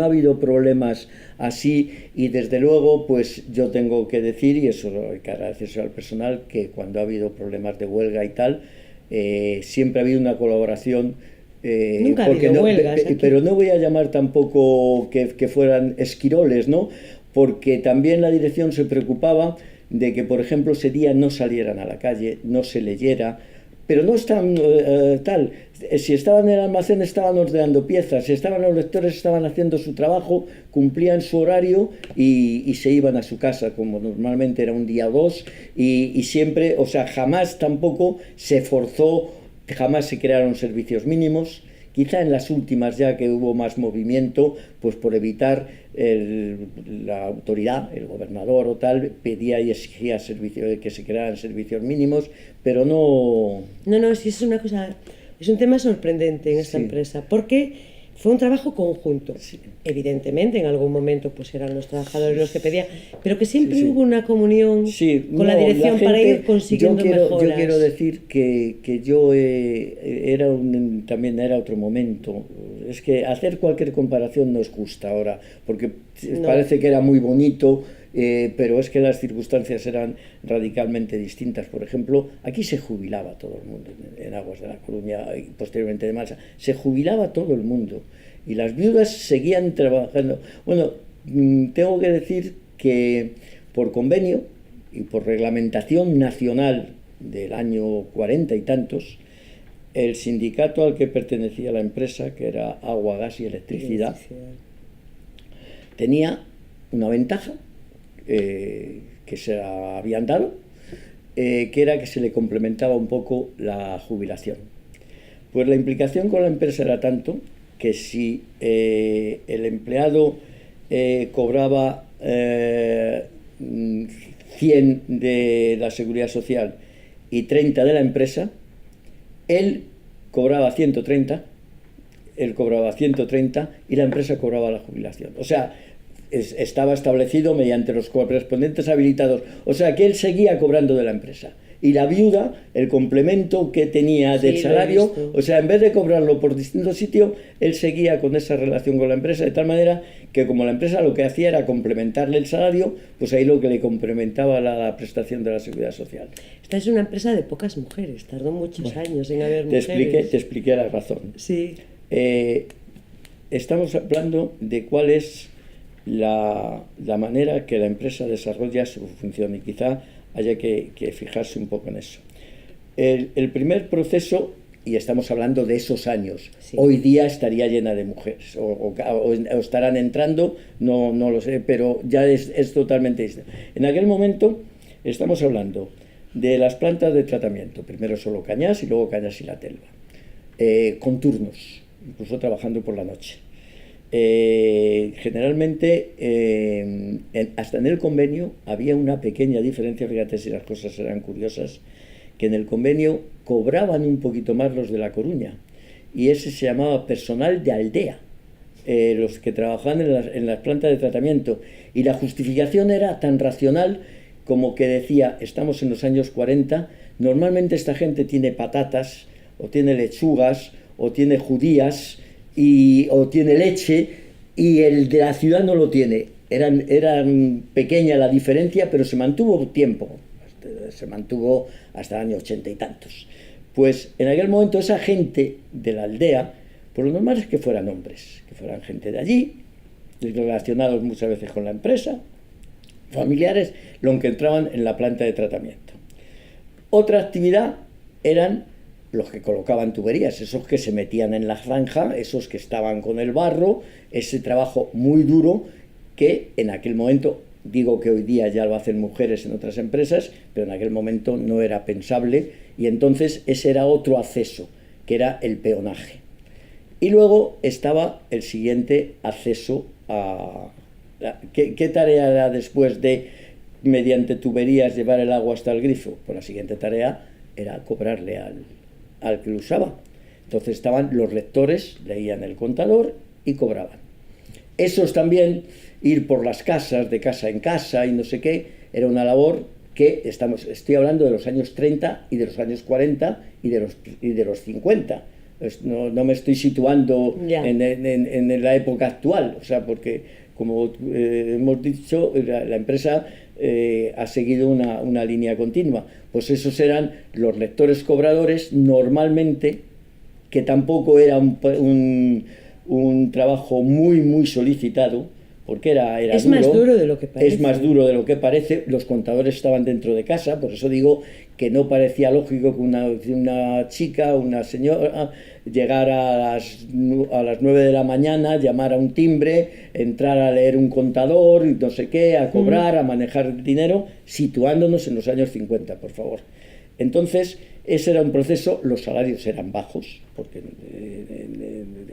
Speaker 1: habido problemas así, y desde luego, pues yo tengo que decir, y eso hay que agradecerse al personal, que cuando ha habido problemas de huelga y tal, siempre ha habido una colaboración.
Speaker 2: Nunca ha habido huelgas aquí.
Speaker 1: Pero no voy a llamar tampoco que fueran esquiroles, ¿no? Porque también la dirección se preocupaba de que, por ejemplo, ese día no salieran a la calle, no se leyera, pero no están tal. Si estaban en el almacén, estaban ordenando piezas, si estaban los lectores, estaban haciendo su trabajo, cumplían su horario y se iban a su casa, como normalmente era un día o dos, y siempre, o sea, jamás tampoco se forzó, jamás se crearon servicios mínimos. Quizá en las últimas, ya que hubo más movimiento, pues por evitar la autoridad, el gobernador o tal, pedía y exigía que se crearan servicios mínimos, pero no...
Speaker 2: No, sí, es una cosa, es un tema sorprendente en esta empresa, porque fue un trabajo conjunto. Evidentemente, en algún momento pues eran los trabajadores los que pedían, pero que siempre hubo una comunión con la dirección para ir consiguiendo mejoras.
Speaker 1: Yo quiero decir que yo también era otro momento. Es que hacer cualquier comparación no es justa ahora, porque parece que era muy bonito, pero es que las circunstancias eran radicalmente distintas. Por ejemplo, aquí se jubilaba todo el mundo, en Aguas de la Coruña y posteriormente de Malsa, se jubilaba todo el mundo y las viudas seguían trabajando. Bueno, tengo que decir que por convenio y por reglamentación nacional del año 40 y tantos, el sindicato al que pertenecía la empresa, que era Agua, Gas y Electricidad, tenía una ventaja que se habían dado, que era que se le complementaba un poco la jubilación. Pues la implicación con la empresa era tanto que si el empleado cobraba 100 de la Seguridad Social y 30 de la empresa, él cobraba 130 y la empresa cobraba la jubilación. O sea, estaba establecido mediante los correspondientes habilitados, o sea que él seguía cobrando de la empresa, y la viuda, el complemento que tenía del salario, o sea, en vez de cobrarlo por distintos sitios, él seguía con esa relación con la empresa, de tal manera que como la empresa lo que hacía era complementarle el salario, pues ahí lo que le complementaba la prestación de la Seguridad Social.
Speaker 2: Esta es una empresa de pocas mujeres, tardó muchos años en haber mujeres.
Speaker 1: Te expliqué la razón.
Speaker 2: Sí.
Speaker 1: Estamos hablando de cuál es la manera que la empresa desarrolla su función, y quizá haya que fijarse un poco en eso. El primer proceso, y estamos hablando de esos años, hoy día estaría llena de mujeres, o estarán entrando, no lo sé, pero ya es totalmente distinto. En aquel momento estamos hablando de las plantas de tratamiento, primero solo Cañas y luego Cañas y La Telva, con turnos, incluso trabajando por la noche. Generalmente hasta en el convenio había una pequeña diferencia, fíjate si las cosas eran curiosas, que en el convenio cobraban un poquito más los de La Coruña, y ese se llamaba personal de aldea. los que trabajaban en las plantas de tratamiento. Y la justificación era tan racional como que decía, estamos en los años 40, normalmente esta gente tiene patatas, o tiene lechugas, o tiene judías, o tiene leche, y el de la ciudad no lo tiene. Eran pequeña la diferencia, pero se mantuvo tiempo, se mantuvo hasta el año 80 y tantos. Pues en aquel momento esa gente de la aldea, por lo normal es que fueran hombres, que fueran gente de allí, relacionados muchas veces con la empresa, familiares, lo encontraban en la planta de tratamiento. Otra actividad eran los que colocaban tuberías, esos que se metían en la zanja, esos que estaban con el barro, ese trabajo muy duro que en aquel momento, digo que hoy día ya lo hacen mujeres en otras empresas, pero en aquel momento no era pensable, y entonces ese era otro acceso, que era el peonaje. Y luego estaba el siguiente acceso a... ¿Qué tarea era después de, mediante tuberías, llevar el agua hasta el grifo? Pues la siguiente tarea era cobrarle al que lo usaba. Entonces estaban los lectores, leían el contador y cobraban. Esos también, ir por las casas, de casa en casa y no sé qué, era una labor que estoy hablando de los años 30 y de los años 40 y de los 50. No me estoy situando en la época actual, o sea, porque como hemos dicho, la empresa ha seguido una línea continua. Pues esos eran los lectores cobradores, normalmente, que tampoco era un trabajo muy solicitado, porque era
Speaker 2: es duro, más duro de lo que parece.
Speaker 1: Es más duro de lo que parece. Los contadores estaban dentro de casa, por eso digo que no parecía lógico que una chica, una señora, llegara a las 9 de la mañana, llamar a un timbre, entrar a leer un contador, no sé qué, a cobrar, a manejar el dinero, situándonos en los años 50, por favor. Entonces, ese era un proceso, los salarios eran bajos, porque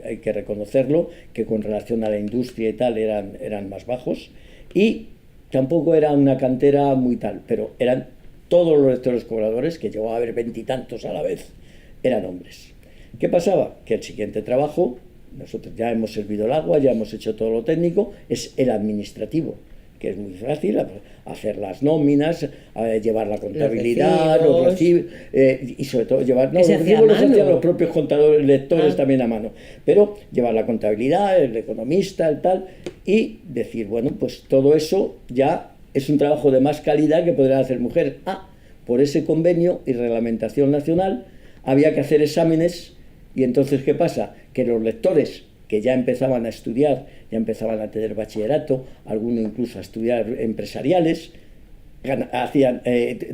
Speaker 1: hay que reconocerlo, que con relación a la industria y tal eran más bajos, y tampoco era una cantera muy tal, pero eran todos los lectores cobradores, que llegó a haber 20 y tantos a la vez, eran hombres. ¿Qué pasaba? Que el siguiente trabajo, nosotros ya hemos servido el agua, ya hemos hecho todo lo técnico, es el administrativo, que es muy fácil, hacer las nóminas, llevar la contabilidad, los recibos, y sobre todo llevar... No, los recibos los hacían los propios contadores, lectores también a mano, pero llevar la contabilidad, el economista, el tal, y decir, bueno, pues todo eso ya es un trabajo de más calidad que podrían hacer mujeres. Por ese convenio y reglamentación nacional había que hacer exámenes, y entonces, ¿qué pasa? Que los lectores que ya empezaban a estudiar, ya empezaban a tener bachillerato, algunos incluso a estudiar empresariales, hacían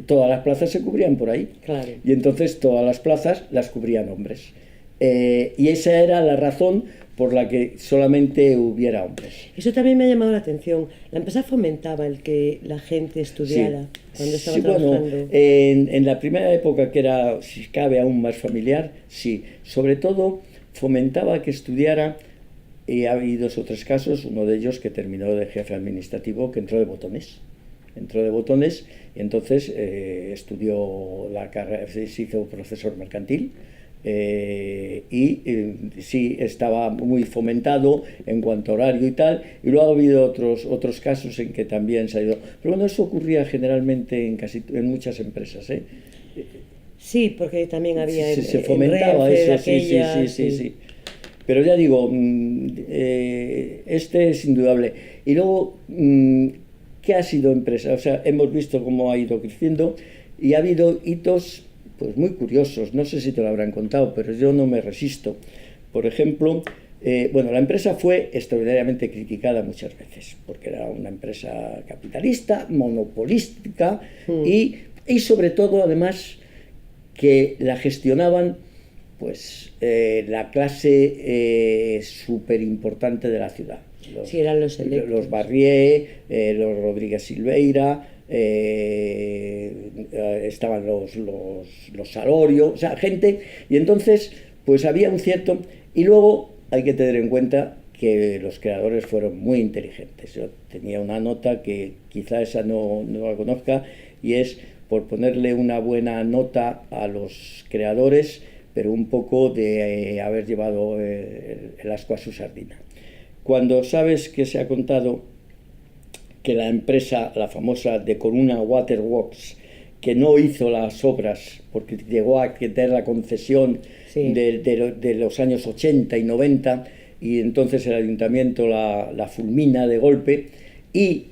Speaker 1: todas las plazas se cubrían por ahí.
Speaker 2: Claro.
Speaker 1: Y entonces todas las plazas las cubrían hombres. Y esa era la razón por la que solamente hubiera hombres.
Speaker 2: Eso también me ha llamado la atención. La empresa fomentaba el que la gente estudiara cuando estaba trabajando.
Speaker 1: Bueno, en la primera época, que era, si cabe, aún más familiar, sí. Sobre todo fomentaba que estudiara, y ha habido 2 o 3 casos, uno de ellos que terminó de jefe administrativo, que entró de botones. Y entonces estudió la carrera, se hizo profesor mercantil, sí estaba muy fomentado en cuanto a horario y tal, y luego ha habido otros casos en que también se ha ido, pero bueno, eso ocurría generalmente en muchas empresas,
Speaker 2: Sí, porque también había
Speaker 1: se fomentaba eso, sí. Pero ya digo, este es indudable. Y luego, ¿qué ha sido empresa? O sea, hemos visto cómo ha ido creciendo, y ha habido hitos pues muy curiosos. No sé si te lo habrán contado, pero yo no me resisto. Por ejemplo, la empresa fue extraordinariamente criticada muchas veces, porque era una empresa capitalista, monopolística, y sobre todo, además, que la gestionaban pues la clase súper importante de la ciudad.
Speaker 2: Eran los electos.
Speaker 1: Los Barrié, los Rodríguez Silveira, estaban los Salorio, o sea, gente, y entonces pues había un cierto... Y luego hay que tener en cuenta que los creadores fueron muy inteligentes. Yo tenía una nota que quizá esa no la conozca, y es por ponerle una buena nota a los creadores, pero un poco de haber llevado el ascua a su sardina. cuando sabes que se ha contado que la empresa, la famosa de Coruna Waterworks, que no hizo las obras porque llegó a tener la concesión de los años 80 y 90, y entonces el ayuntamiento la fulmina de golpe y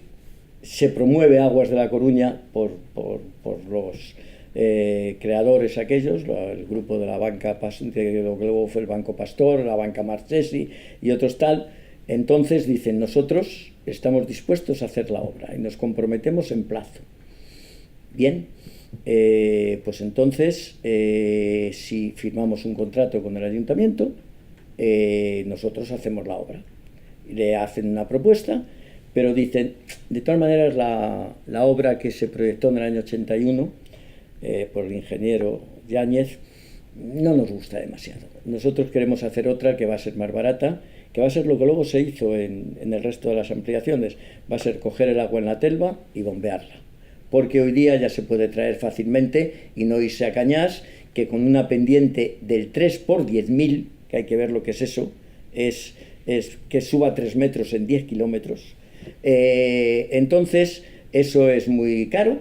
Speaker 1: se promueve Aguas de La Coruña por los creadores aquellos, el grupo de la banca, que luego fue el Banco Pastor, la banca Marchesi y otros tal. Entonces dicen, nosotros estamos dispuestos a hacer la obra y nos comprometemos en plazo. Bien, pues entonces si firmamos un contrato con el ayuntamiento, nosotros hacemos la obra. Le hacen una propuesta, pero dicen, de todas maneras la obra que se proyectó en el año 81 por el ingeniero Yáñez no nos gusta demasiado. Nosotros queremos hacer otra que va a ser más barata, que va a ser lo que luego se hizo en el resto de las ampliaciones, va a ser coger el agua en la Telva y bombearla, porque hoy día ya se puede traer fácilmente y no irse a Cañas, que con una pendiente del 3 por 10.000, que hay que ver lo que es eso, es que suba 3 metros en 10 kilómetros. Entonces eso es muy caro,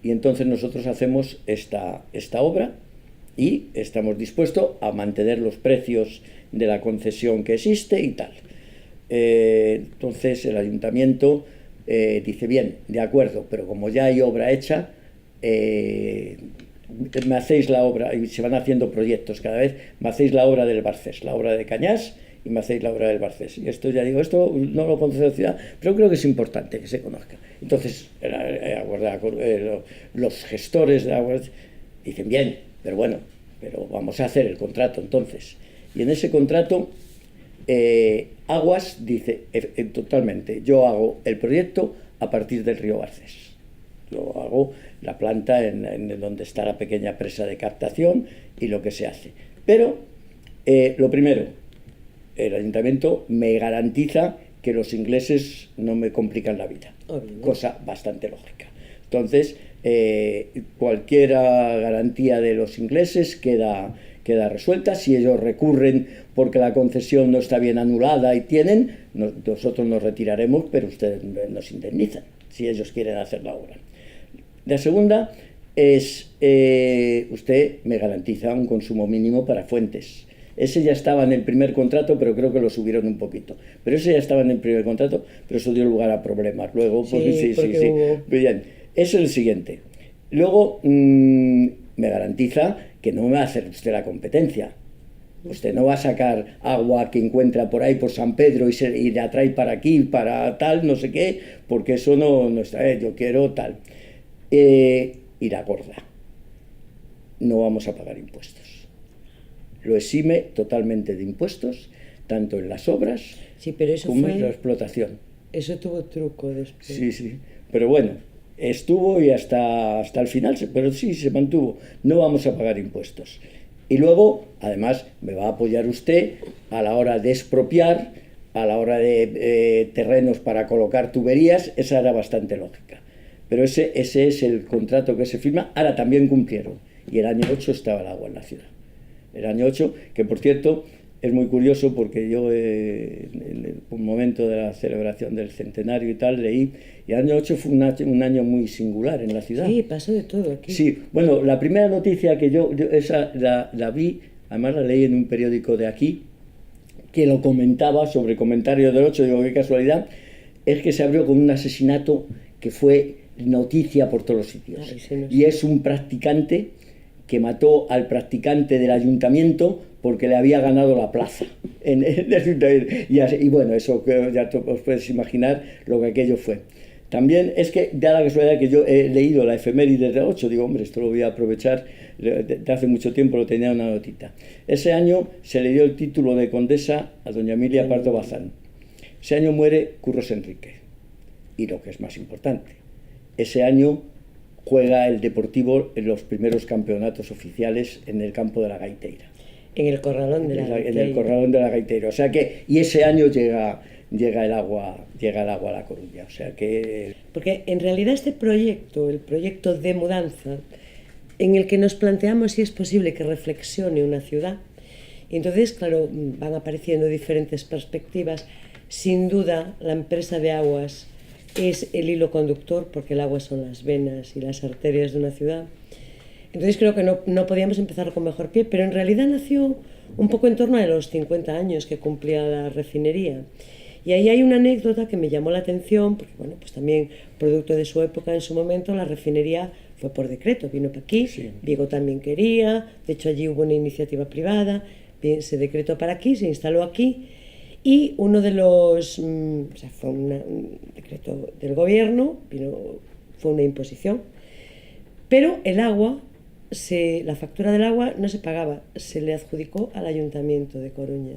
Speaker 1: y entonces nosotros hacemos esta obra y estamos dispuestos a mantener los precios de la concesión que existe y tal. Entonces el ayuntamiento dice, bien, de acuerdo, pero como ya hay obra hecha, me hacéis la obra, y se van haciendo proyectos cada vez, me hacéis la obra del Barcés, la obra de Cañas, y me hacéis la obra del Barcés. Y esto ya digo, esto no lo conoce la ciudad, pero creo que es importante que se conozca. Entonces los gestores de Aguas dicen, bien, pero bueno, pero vamos a hacer el contrato entonces. Y en ese contrato Aguas dice totalmente, yo hago el proyecto a partir del río Barcés. Yo hago la planta en donde está la pequeña presa de captación y lo que se hace. Pero lo primero, el ayuntamiento me garantiza que los ingleses no me complican la vida, cosa bastante lógica. Entonces, cualquier garantía de los ingleses queda resuelta. Si ellos recurren porque la concesión no está bien anulada y nosotros nos retiraremos, pero ustedes nos indemnizan si ellos quieren hacer la obra. La segunda es, usted me garantiza un consumo mínimo para fuentes. Ese ya estaba en el primer contrato, pero creo que lo subieron un poquito. Pero ese ya estaba en el primer contrato, pero eso dio lugar a problemas. Luego, sí. Bien, eso es el siguiente. Luego, me garantiza que no me va a hacer usted la competencia. Usted no va a sacar agua que encuentra por ahí por San Pedro y la trae para aquí, para tal, no sé qué, porque eso no está, yo quiero tal. Y la gorda. No vamos a pagar impuestos. Lo exime totalmente de impuestos, tanto en las obras como en la explotación.
Speaker 2: Eso tuvo truco después.
Speaker 1: Sí, pero bueno, estuvo y hasta el final, pero sí, se mantuvo. No vamos a pagar impuestos. Y luego, además, me va a apoyar usted a la hora de expropiar, a la hora de terrenos para colocar tuberías. Esa era bastante lógica. Pero ese es el contrato que se firma. Ahora también cumplieron. Y el año 8 estaba el agua en la ciudad. El año 8, que por cierto es muy curioso porque yo en un momento de la celebración del centenario y tal leí, y el año 8 fue un año muy singular en la ciudad.
Speaker 2: Sí, pasó de todo aquí.
Speaker 1: Sí, bueno, la primera noticia que yo esa la vi, además la leí en un periódico de aquí, que lo comentaba sobre comentario del 8, digo, qué casualidad, es que se abrió con un asesinato que fue noticia por todos los sitios.
Speaker 2: Ay, sí, no sé.
Speaker 1: Y es un practicante que mató al practicante del ayuntamiento porque le había ganado la plaza en el ayuntamiento. Y bueno, eso ya os puedes imaginar lo que aquello fue. También es que da la casualidad que yo he leído la efeméride del 8, digo, hombre, esto lo voy a aprovechar, de hace mucho tiempo lo tenía una notita. Ese año se le dio el título de condesa a doña Emilia Pardo Bazán. Ese año muere Curros Enrique. Y lo que es más importante, ese año juega el Deportivo en los primeros campeonatos oficiales en el campo de la Gaiteira.
Speaker 2: En el Corralón de la Gaiteira.
Speaker 1: En el Corralón de la Gaiteira. O sea que, y ese año llega el agua a La Coruña. O sea que...
Speaker 2: Porque en realidad este proyecto, el proyecto de mudanza, en el que nos planteamos si es posible que reflexione una ciudad, y entonces, claro, van apareciendo diferentes perspectivas. sin duda, la empresa de aguas es el hilo conductor, porque el agua son las venas y las arterias de una ciudad. Entonces creo que no podíamos empezar con mejor pie, pero en realidad nació un poco en torno a los 50 años que cumplía la refinería. Y ahí hay una anécdota que me llamó la atención, porque bueno, pues también producto de su época, en su momento, la refinería fue por decreto, vino para aquí, sí. Vigo también quería, de hecho allí hubo una iniciativa privada, se decretó para aquí, se instaló aquí, y uno de los, o sea, fue un decreto del gobierno, fue una imposición, pero el agua, la factura del agua no se pagaba, se le adjudicó al Ayuntamiento de Coruña.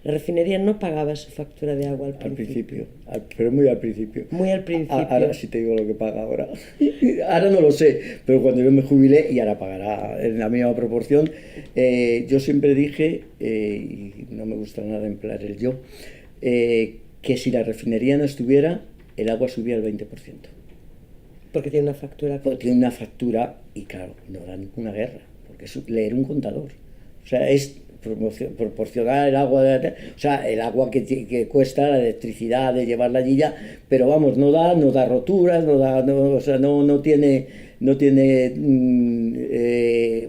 Speaker 2: La refinería no pagaba su factura de agua al principio.
Speaker 1: Pero muy al principio.
Speaker 2: Muy al principio.
Speaker 1: Ahora sí te digo lo que paga ahora. Ahora no lo sé, pero cuando yo me jubilé, y ahora pagará en la misma proporción, yo siempre dije, y no me gusta nada emplear el yo, que si la refinería no estuviera, el agua subía el 20%.
Speaker 2: Porque tiene una factura.
Speaker 1: Porque tiene una factura, y claro, no da ninguna guerra, porque es leer un contador. O sea, es proporcionar el agua, o sea, el agua que cuesta la electricidad de llevarla allí ya, pero vamos, no da roturas, o sea, no tiene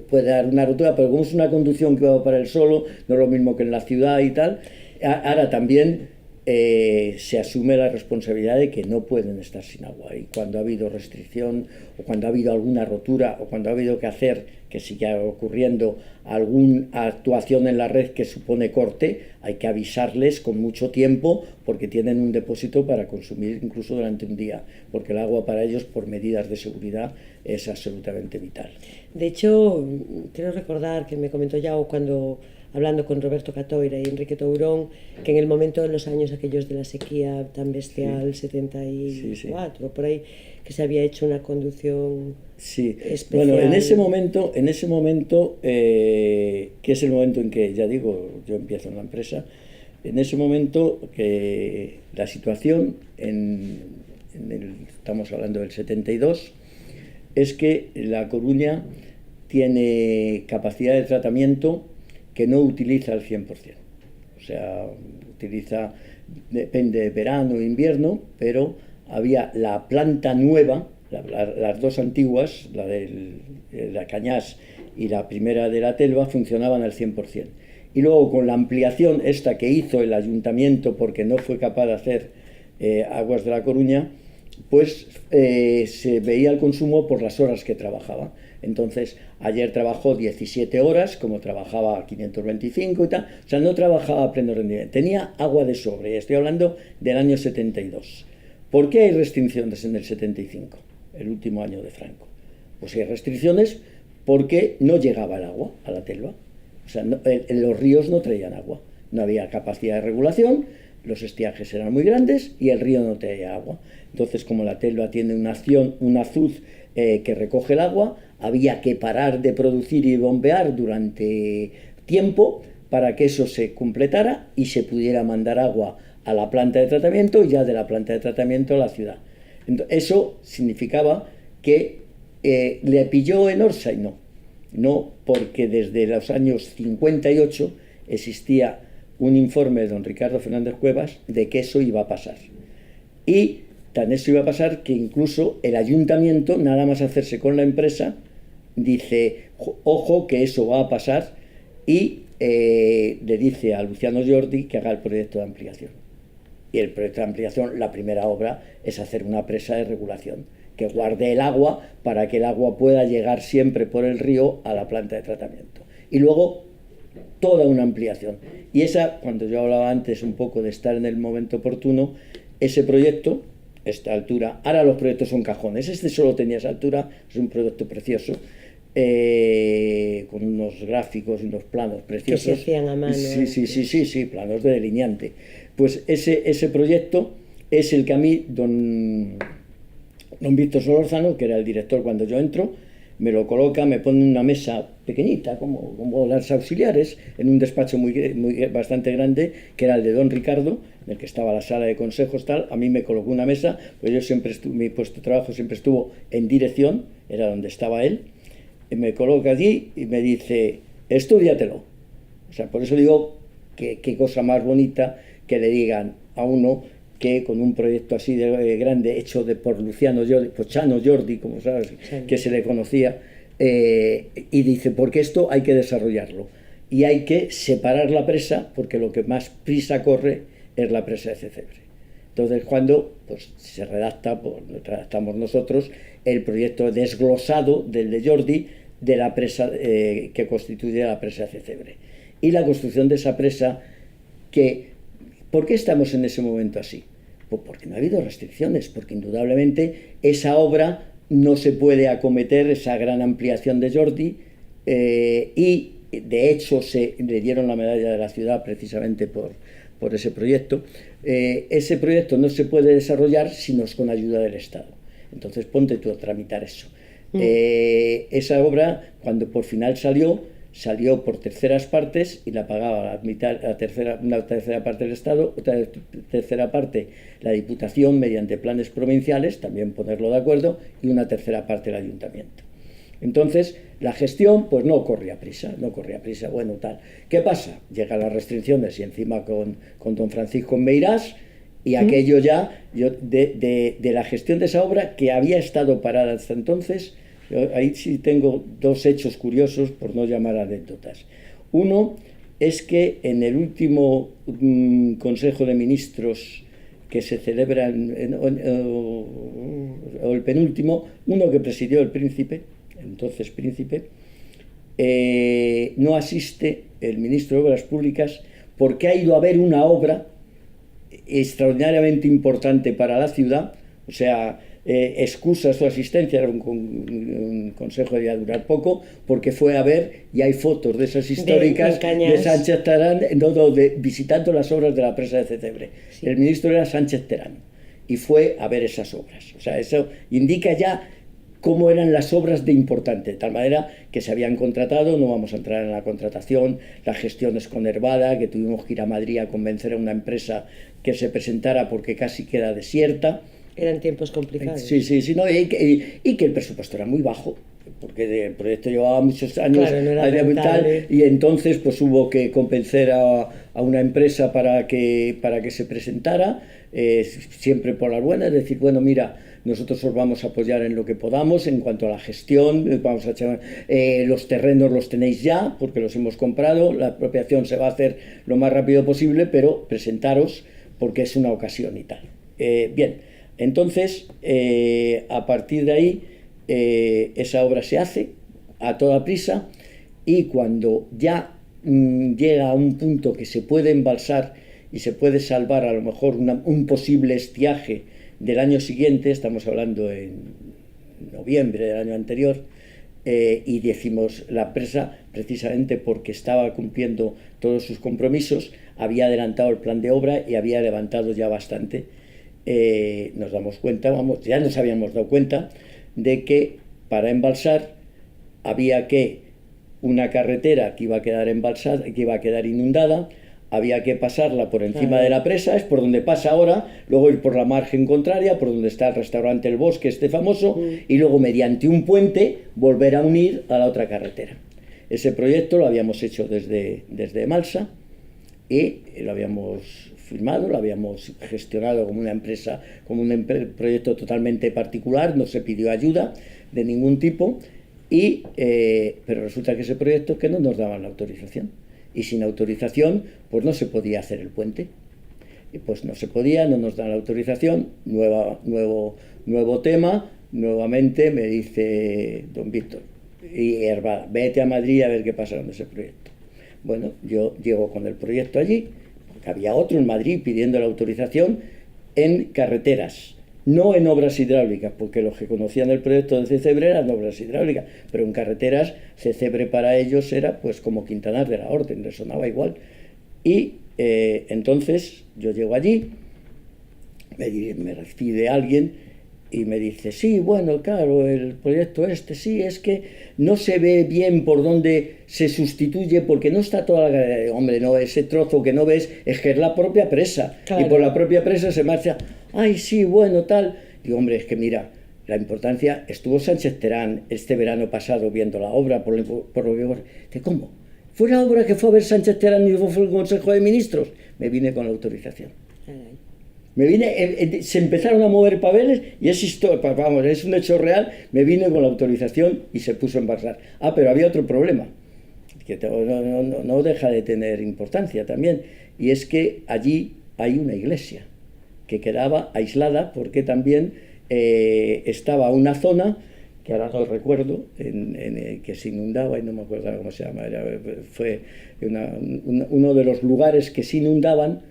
Speaker 1: puede dar una rotura, pero como es una conducción que va para el solo, no es lo mismo que en la ciudad y tal. Ahora también se asume la responsabilidad de que no pueden estar sin agua, y cuando ha habido restricción o cuando ha habido alguna rotura o cuando ha habido que hacer, que siga ocurriendo, alguna actuación en la red que supone corte, hay que avisarles con mucho tiempo, porque tienen un depósito para consumir incluso durante un día, porque el agua para ellos, por medidas de seguridad, es absolutamente vital.
Speaker 2: De hecho, quiero recordar que me comentó Yao cuando, hablando con Roberto Catoira y Enrique Tourón, que en el momento de los años aquellos de la sequía tan bestial, sí. 74, por ahí, que se había hecho una conducción especial.
Speaker 1: Bueno, en ese momento, que es el momento en que, ya digo, yo empiezo en la empresa, en ese momento que la situación, estamos hablando del 72, es que La Coruña tiene capacidad de tratamiento que no utiliza al 100%. O sea, depende de verano e invierno, pero había la planta nueva, las dos antiguas, la de la Cañas y la primera de la Telva, funcionaban al 100%. Y luego, con la ampliación esta que hizo el ayuntamiento, porque no fue capaz de hacer Aguas de La Coruña, pues se veía el consumo por las horas que trabajaba. Entonces, ayer trabajó 17 horas, como trabajaba a 525 y tal, o sea, no trabajaba a pleno rendimiento. Tenía agua de sobre, estoy hablando del año 72. ¿Por qué hay restricciones en el 75, el último año de Franco? Pues hay restricciones porque no llegaba el agua a la Telva. O sea, los ríos no traían agua, no había capacidad de regulación, los estiajes eran muy grandes y el río no traía agua. Entonces, como la Telva tiene un azud que recoge el agua, había que parar de producir y bombear durante tiempo para que eso se completara y se pudiera mandar agua a la planta de tratamiento y ya de la planta de tratamiento a la ciudad. Entonces, eso significaba que le pilló en Orsay, no, porque desde los años 58 existía un informe de don Ricardo Fernández Cuevas de que eso iba a pasar. Y tan eso iba a pasar que incluso el ayuntamiento, nada más hacerse con la empresa, dice, ojo que eso va a pasar, y le dice a Luciano Jordi que haga el proyecto de ampliación. Y el proyecto de ampliación, la primera obra, es hacer una presa de regulación que guarde el agua para que el agua pueda llegar siempre por el río a la planta de tratamiento. Y luego toda una ampliación. Y esa, cuando yo hablaba antes un poco de estar en el momento oportuno, ese proyecto, esta altura, ahora los proyectos son cajones, este solo tenía esa altura, es un proyecto precioso, con unos gráficos y unos planos preciosos.
Speaker 2: Que se hacían a mano.
Speaker 1: Sí, planos de delineante. Pues ese proyecto es el que a mí, don Víctor Solórzano, que era el director cuando yo entro, me lo coloca, me pone una mesa pequeñita, como las auxiliares, en un despacho bastante grande, que era el de don Ricardo, en el que estaba la sala de consejos, tal. A mí me colocó una mesa, pues yo siempre mi puesto de trabajo siempre estuvo en dirección, era donde estaba él, y me coloca allí y me dice, estúdiatelo. O sea, por eso digo que qué cosa más bonita que le digan, a uno que con un proyecto así de grande, hecho por Luciano Jordi, por Chano Jordi, como sabes, sí, que se le conocía, y dice, porque esto hay que desarrollarlo y hay que separar la presa, porque lo que más prisa corre es la presa de Cecebre. Entonces, cuando pues, se redacta, pues, redactamos nosotros el proyecto desglosado del de Jordi de la presa que constituye la presa de Cecebre. Y la construcción de esa presa, ¿por qué estamos en ese momento así? Pues porque no ha habido restricciones, porque indudablemente esa obra no se puede acometer, esa gran ampliación de Jordi, y de hecho le dieron la medalla de la ciudad precisamente por ese proyecto. Ese proyecto no se puede desarrollar sino con ayuda del Estado. Entonces ponte tú a tramitar eso. Esa obra, cuando por final salió por terceras partes y la pagaba una tercera parte del Estado, otra tercera parte la Diputación mediante planes provinciales, también ponerlo de acuerdo, y una tercera parte el Ayuntamiento. Entonces, la gestión pues no corría prisa, bueno, tal. ¿Qué pasa? Llegan las restricciones y encima con don Francisco en Meirás, y aquello ya, de la gestión de esa obra que había estado parada hasta entonces, ahí sí tengo dos hechos curiosos, por no llamar anécdotas. Uno es que en el último Consejo de Ministros que se celebra, o el penúltimo, uno que presidió el príncipe, entonces príncipe, no asiste el ministro de Obras Públicas porque ha ido a ver una obra extraordinariamente importante para la ciudad, o sea, excusa su asistencia, era un consejo debía durar poco, porque fue a ver, y hay fotos de esas históricas de Sánchez Terán, visitando las obras de la presa de Cecebre. Sí. El ministro era Sánchez Terán, y fue a ver esas obras. O sea, eso indica ya cómo eran las obras de importante, de tal manera que se habían contratado, no vamos a entrar en la contratación, las gestiones con Herbada, que tuvimos que ir a Madrid a convencer a una empresa que se presentara porque casi queda desierta.
Speaker 2: Eran tiempos complicados.
Speaker 1: Sí, no, y que el presupuesto era muy bajo, porque el proyecto llevaba muchos años,
Speaker 2: claro, no era rentable.
Speaker 1: Y entonces pues hubo que convencer a una empresa para que se presentara, siempre por las buenas, decir, bueno, mira, nosotros os vamos a apoyar en lo que podamos en cuanto a la gestión, vamos a echar, los terrenos los tenéis ya, porque los hemos comprado, la apropiación se va a hacer lo más rápido posible, pero presentaros porque es una ocasión y tal. Bien. Entonces, a partir de ahí, esa obra se hace a toda prisa, y cuando ya llega a un punto que se puede embalsar y se puede salvar a lo mejor un posible estiaje del año siguiente, estamos hablando en noviembre del año anterior, y decimos, la presa, precisamente porque estaba cumpliendo todos sus compromisos, había adelantado el plan de obra y había levantado ya bastante. Nos damos cuenta, ya nos habíamos dado cuenta de que para embalsar había que una carretera que iba a quedar embalsada, que iba a quedar inundada, había que pasarla por encima de la presa, es por donde pasa ahora, luego ir por la margen contraria, por donde está el restaurante El Bosque, este famoso, y luego mediante un puente volver a unir a la otra carretera. Ese proyecto lo habíamos hecho desde Malsa y lo habíamos firmado, lo habíamos gestionado como una empresa, como un proyecto totalmente particular, no se pidió ayuda de ningún tipo, pero resulta que ese proyecto que no nos daban la autorización, y sin autorización pues no se podía hacer el puente, y pues no se podía, no nos dan la autorización, nuevo tema, nuevamente me dice don Víctor y Herbada, vete a Madrid a ver qué pasa con ese proyecto. Bueno, yo llego con el proyecto allí, porque había otro en Madrid pidiendo la autorización en carreteras, no en obras hidráulicas, porque los que conocían el proyecto de Cecebre eran obras hidráulicas, pero en carreteras Cecebre para ellos era pues como Quintanar de la Orden, les sonaba igual. Y entonces yo llego allí, me recibe alguien y me dice, sí, bueno, claro, el proyecto sí, es que no se ve bien por dónde se sustituye, porque no está toda la... Hombre, no, ese trozo que no ves es que es la propia presa, claro. Y por la propia presa se marcha, ay, sí, bueno, tal. Digo, hombre, es que mira, la importancia, estuvo Sánchez Terán este verano pasado viendo la obra, por lo que... ¿Cómo? ¿Fue la obra que fue a ver Sánchez Terán y fue el Consejo de Ministros? Me vine con la autorización. Me vine, se empezaron a mover papeles y vamos, es un hecho real, me vine con la autorización y se puso a embalsar. Ah, pero había otro problema, que no deja de tener importancia también, y es que allí hay una iglesia que quedaba aislada porque también estaba una zona que ahora no recuerdo, que se inundaba y no me acuerdo cómo se llama, fue uno de los lugares que se inundaban,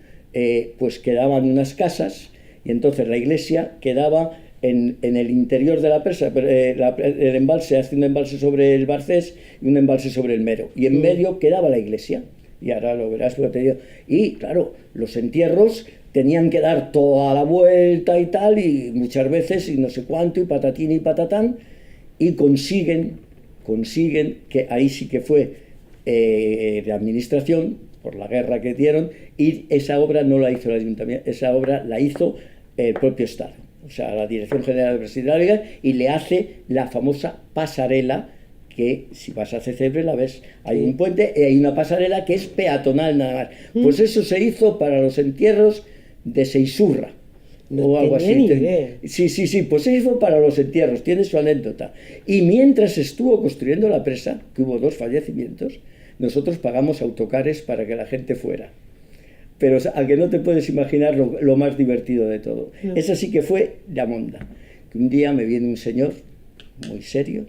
Speaker 1: pues quedaban unas casas y entonces la iglesia quedaba en el interior de la presa, el embalse, hace un embalse sobre el Barcés y un embalse sobre el Mero, y en medio quedaba la iglesia, y ahora lo verás lo que te digo. Y claro, los entierros tenían que dar toda la vuelta y tal, y muchas veces y no sé cuánto, y patatín y patatán, y consiguen que ahí sí que fue de administración, por la guerra que dieron, y esa obra no la hizo el ayuntamiento, esa obra la hizo el propio Estado, o sea, la Dirección General de Presidencia de la Liga, y le hace la famosa pasarela, que si vas a Cecebre la ves, hay un puente y hay una pasarela que es peatonal nada más. Pues eso se hizo para los entierros de Seisurra, o algo así. Sí, pues se hizo para los entierros, tiene su anécdota. Y mientras estuvo construyendo la presa, que hubo 2 fallecimientos, nosotros pagamos autocares para que la gente fuera. Pero al que no te puedes imaginar lo más divertido de todo. No. Esa sí que fue la monda. Que un día me viene un señor muy serio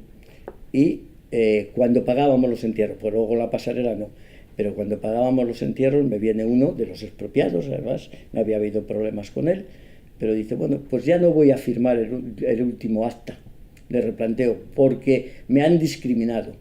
Speaker 1: y cuando pagábamos los entierros, pues luego la pasarela no, pero cuando pagábamos los entierros me viene uno de los expropiados, además no había habido problemas con él, pero dice, bueno, pues ya no voy a firmar el último acta de replanteo porque me han discriminado.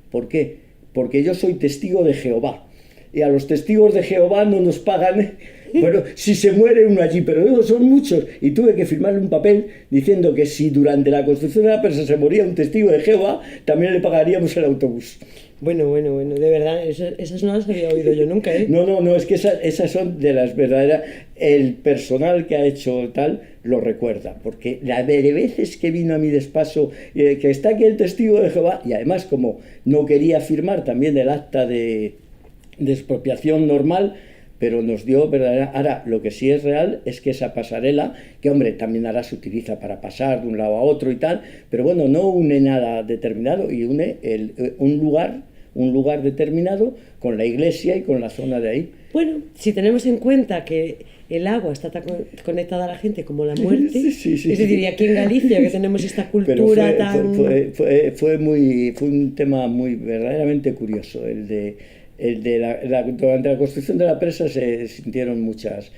Speaker 1: ¿Por qué? Porque yo soy testigo de Jehová y a los testigos de Jehová no nos pagan. Bueno, si se muere uno allí, pero no son muchos, y tuve que firmarle un papel diciendo que si durante la construcción de la presa se moría un testigo de Jehová, también le pagaríamos el autobús.
Speaker 2: Bueno, de verdad, esas no las había oído yo nunca, ¿eh?
Speaker 1: No, es que esas son de las verdaderas. El personal que ha hecho tal lo recuerda, porque la de veces que vino a mi despacho, que está aquí el testigo de Jehová, y además como no quería firmar también el acta de expropiación normal, pero nos dio verdadera. Ahora, lo que sí es real es que esa pasarela, que hombre, también ahora se utiliza para pasar de un lado a otro y tal, pero bueno, no une nada determinado y une un lugar determinado con la iglesia y con la zona de ahí.
Speaker 2: Bueno, si tenemos en cuenta que el agua está tan conectada a la gente como la muerte,
Speaker 1: sí.
Speaker 2: Es decir, y aquí en Galicia que tenemos esta cultura tan...
Speaker 1: Fue un tema muy verdaderamente curioso, durante la construcción de la presa se sintieron muchas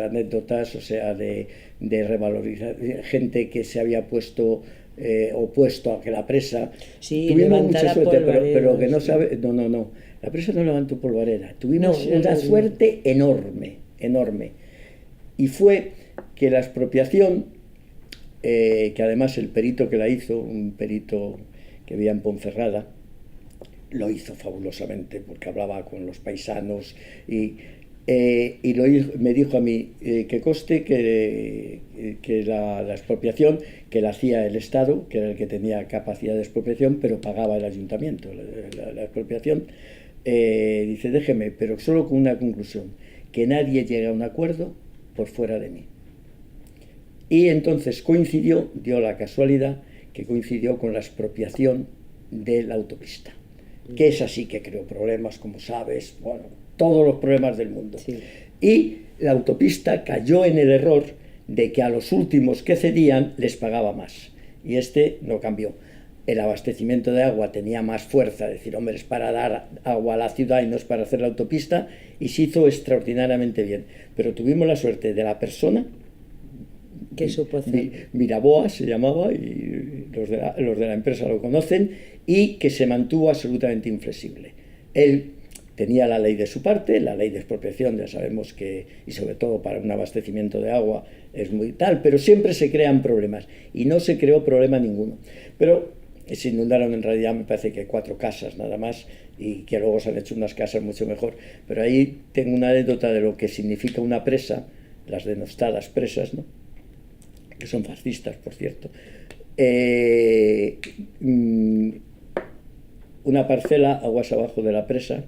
Speaker 1: anécdotas, o sea, de revalorizar, gente que se había opuesto a que la presa.
Speaker 2: Sí,
Speaker 1: tuvimos mucha suerte, pero que no sabe. No, la presa no levantó polvareda. Tuvimos una suerte enorme. Y fue que la expropiación, que además el perito que la hizo, un perito que vivía en Ponferrada, lo hizo fabulosamente porque hablaba con los paisanos y me dijo a mí que conste que la expropiación que la hacía el Estado, que era el que tenía capacidad de expropiación, pero pagaba el ayuntamiento la expropiación. Dice, déjeme, pero solo con una conclusión, que nadie llegue a un acuerdo por fuera de mí. Y entonces dio la casualidad que coincidió con la expropiación de la autopista, que es así que creó problemas, como sabes, bueno, todos los problemas del mundo.
Speaker 2: Sí.
Speaker 1: Y la autopista cayó en el error de que a los últimos que cedían les pagaba más. Y no cambió. El abastecimiento de agua tenía más fuerza, es decir, hombre, es para dar agua a la ciudad y no es para hacer la autopista, y se hizo extraordinariamente bien. Pero tuvimos la suerte de la persona,
Speaker 2: que supo hacer.
Speaker 1: Miraboa se llamaba, y los de la empresa lo conocen, y que se mantuvo absolutamente inflexible. Él tenía la ley de su parte, la ley de expropiación, ya sabemos que, y sobre todo para un abastecimiento de agua, es muy tal, pero siempre se crean problemas, y no se creó problema ninguno. Pero se inundaron en realidad, me parece que 4 casas nada más, y que luego se han hecho unas casas mucho mejor. Pero ahí tengo una anécdota de lo que significa una presa, las denostadas presas, ¿no?, que son fascistas, por cierto. Una parcela aguas abajo de la presa,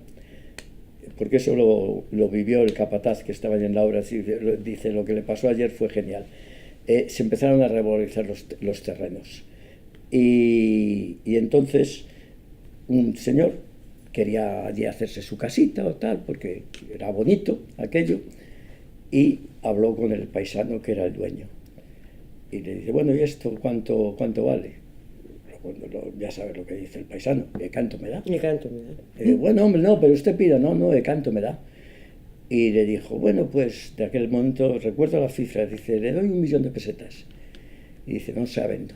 Speaker 1: porque eso lo vivió el capataz que estaba allí en la obra, dice, lo que le pasó ayer fue genial. Se empezaron a revalorizar los terrenos. Y entonces un señor quería allí hacerse su casita o tal, porque era bonito aquello, y habló con el paisano que era el dueño. Y le dice, bueno, ¿y esto cuánto vale? Bueno, ya sabes lo que dice el paisano, ¿qué canto me da?
Speaker 2: ¿Qué canto me da?
Speaker 1: Bueno, hombre, no, pero usted pida, no, ¿qué canto me da? Y le dijo, bueno, pues de aquel momento, recuerdo la cifra, dice, le doy 1.000.000 de pesetas. Y dice, no se la vendo.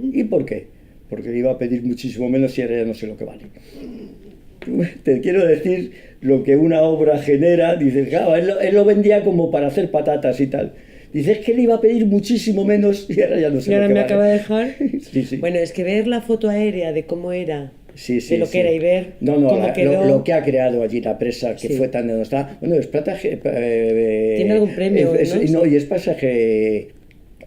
Speaker 1: ¿Y por qué? Porque le iba a pedir muchísimo menos y ahora ya no sé lo que vale. Te quiero decir lo que una obra genera. Dice, claro, él lo vendía como para hacer patatas y tal. Dice, es que le iba a pedir muchísimo menos y ahora ya no sé lo que vale.
Speaker 2: Y ahora me acaba de dejar.
Speaker 1: Sí.
Speaker 2: Bueno, es que ver la foto aérea de cómo era, de lo que era, y ver
Speaker 1: cómo quedó. Lo que ha creado allí la presa, que fue tan denostada. Bueno, es pasaje...
Speaker 2: ¿Tiene algún premio?
Speaker 1: No, y es pasaje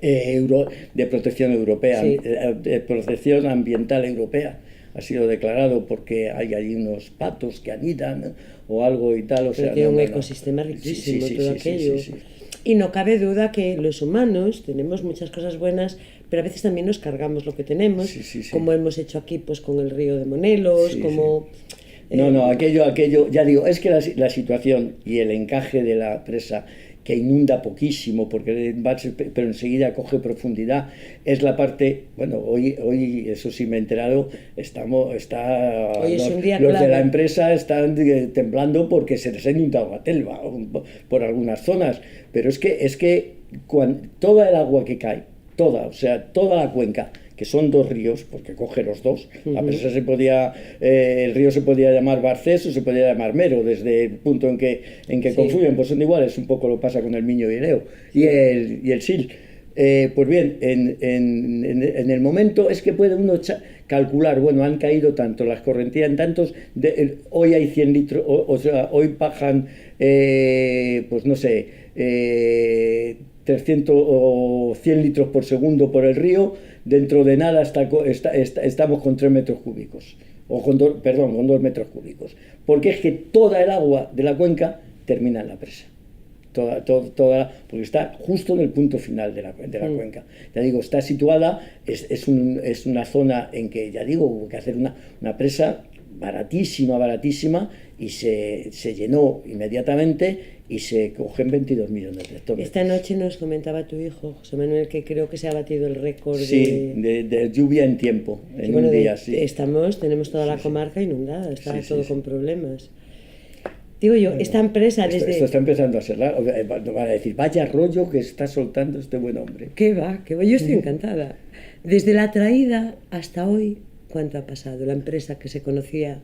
Speaker 1: de protección europea, de protección ambiental europea. Ha sido declarado porque hay allí unos patos que anidan o algo y tal. O sea,
Speaker 2: tiene un ecosistema riquísimo todo aquello.
Speaker 1: Sí.
Speaker 2: Y no cabe duda que los humanos tenemos muchas cosas buenas, pero a veces también nos cargamos lo que tenemos, como hemos hecho aquí pues con el río de Monelos, como...
Speaker 1: No, aquello, ya digo, es que la situación y el encaje de la presa, que inunda poquísimo, pero enseguida coge profundidad, es la parte, bueno, hoy eso sí me he enterado,
Speaker 2: hoy es un día
Speaker 1: los
Speaker 2: clave.
Speaker 1: de la empresa están temblando porque se les ha inundado la Telva por algunas zonas, pero es que toda el agua que cae, o sea, toda la cuenca, que son 2 ríos, porque coge los dos. La presa el río se podía llamar Barcés o se podía llamar Mero, desde el punto en que confluyen, pues son iguales, un poco lo pasa con el Miño y el Eo, y el Sil. Pues bien, en el momento es que puede uno calcular, bueno, han caído tanto, las correntías en tantos, hoy hay 100 litros, o sea, hoy bajan, pues no sé, 300 o 100 litros por segundo por el río, dentro de nada estamos con 3 metros cúbicos, o con 2 metros cúbicos, porque es que toda el agua de la cuenca termina en la presa. Toda, porque está justo en el punto final de la cuenca. Ya digo, está situada, es una zona en que, ya digo, hubo que hacer una presa baratísima, y se llenó inmediatamente y se cogen 22 millones de hectómetros.
Speaker 2: Esta noche nos comentaba tu hijo, José Manuel, que creo que se ha batido el récord
Speaker 1: de lluvia en tiempo, en un día, sí.
Speaker 2: Tenemos toda la comarca inundada, está todo con problemas. Digo yo, esta empresa
Speaker 1: Esto está empezando a ser largo. Van a decir, vaya rollo que está soltando este buen hombre.
Speaker 2: ¿Qué va? Yo estoy encantada. Desde la traída hasta hoy, ¿cuánto ha pasado? La empresa que se conocía...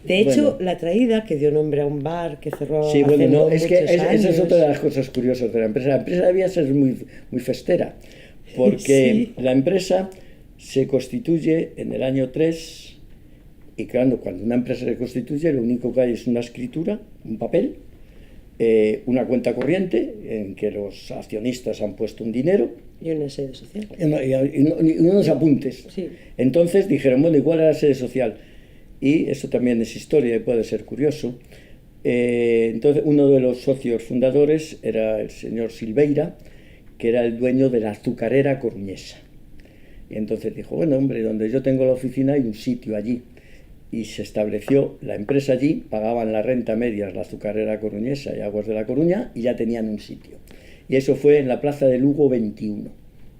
Speaker 2: De hecho, la traída, que dio nombre a un bar que cerró hace muchos años...
Speaker 1: esa es otra de las cosas curiosas de la empresa. La empresa debía ser muy festera, porque la empresa se constituye en el año 3... Y claro, cuando una empresa se constituye, lo único que hay es una escritura, un papel, una cuenta corriente en que los accionistas han puesto un dinero.
Speaker 2: Y una sede social.
Speaker 1: Y unos apuntes.
Speaker 2: Sí.
Speaker 1: Entonces dijeron, bueno, ¿y cuál era la sede social? Y eso también es historia y puede ser curioso. Entonces, uno de los socios fundadores era el señor Silveira, que era el dueño de la azucarera coruñesa. Y entonces dijo, bueno, hombre, donde yo tengo la oficina hay un sitio allí. Y se estableció la empresa allí, pagaban la renta media la azucarera coruñesa y Aguas de la Coruña, y ya tenían un sitio. Y eso fue en la Plaza de Lugo 21,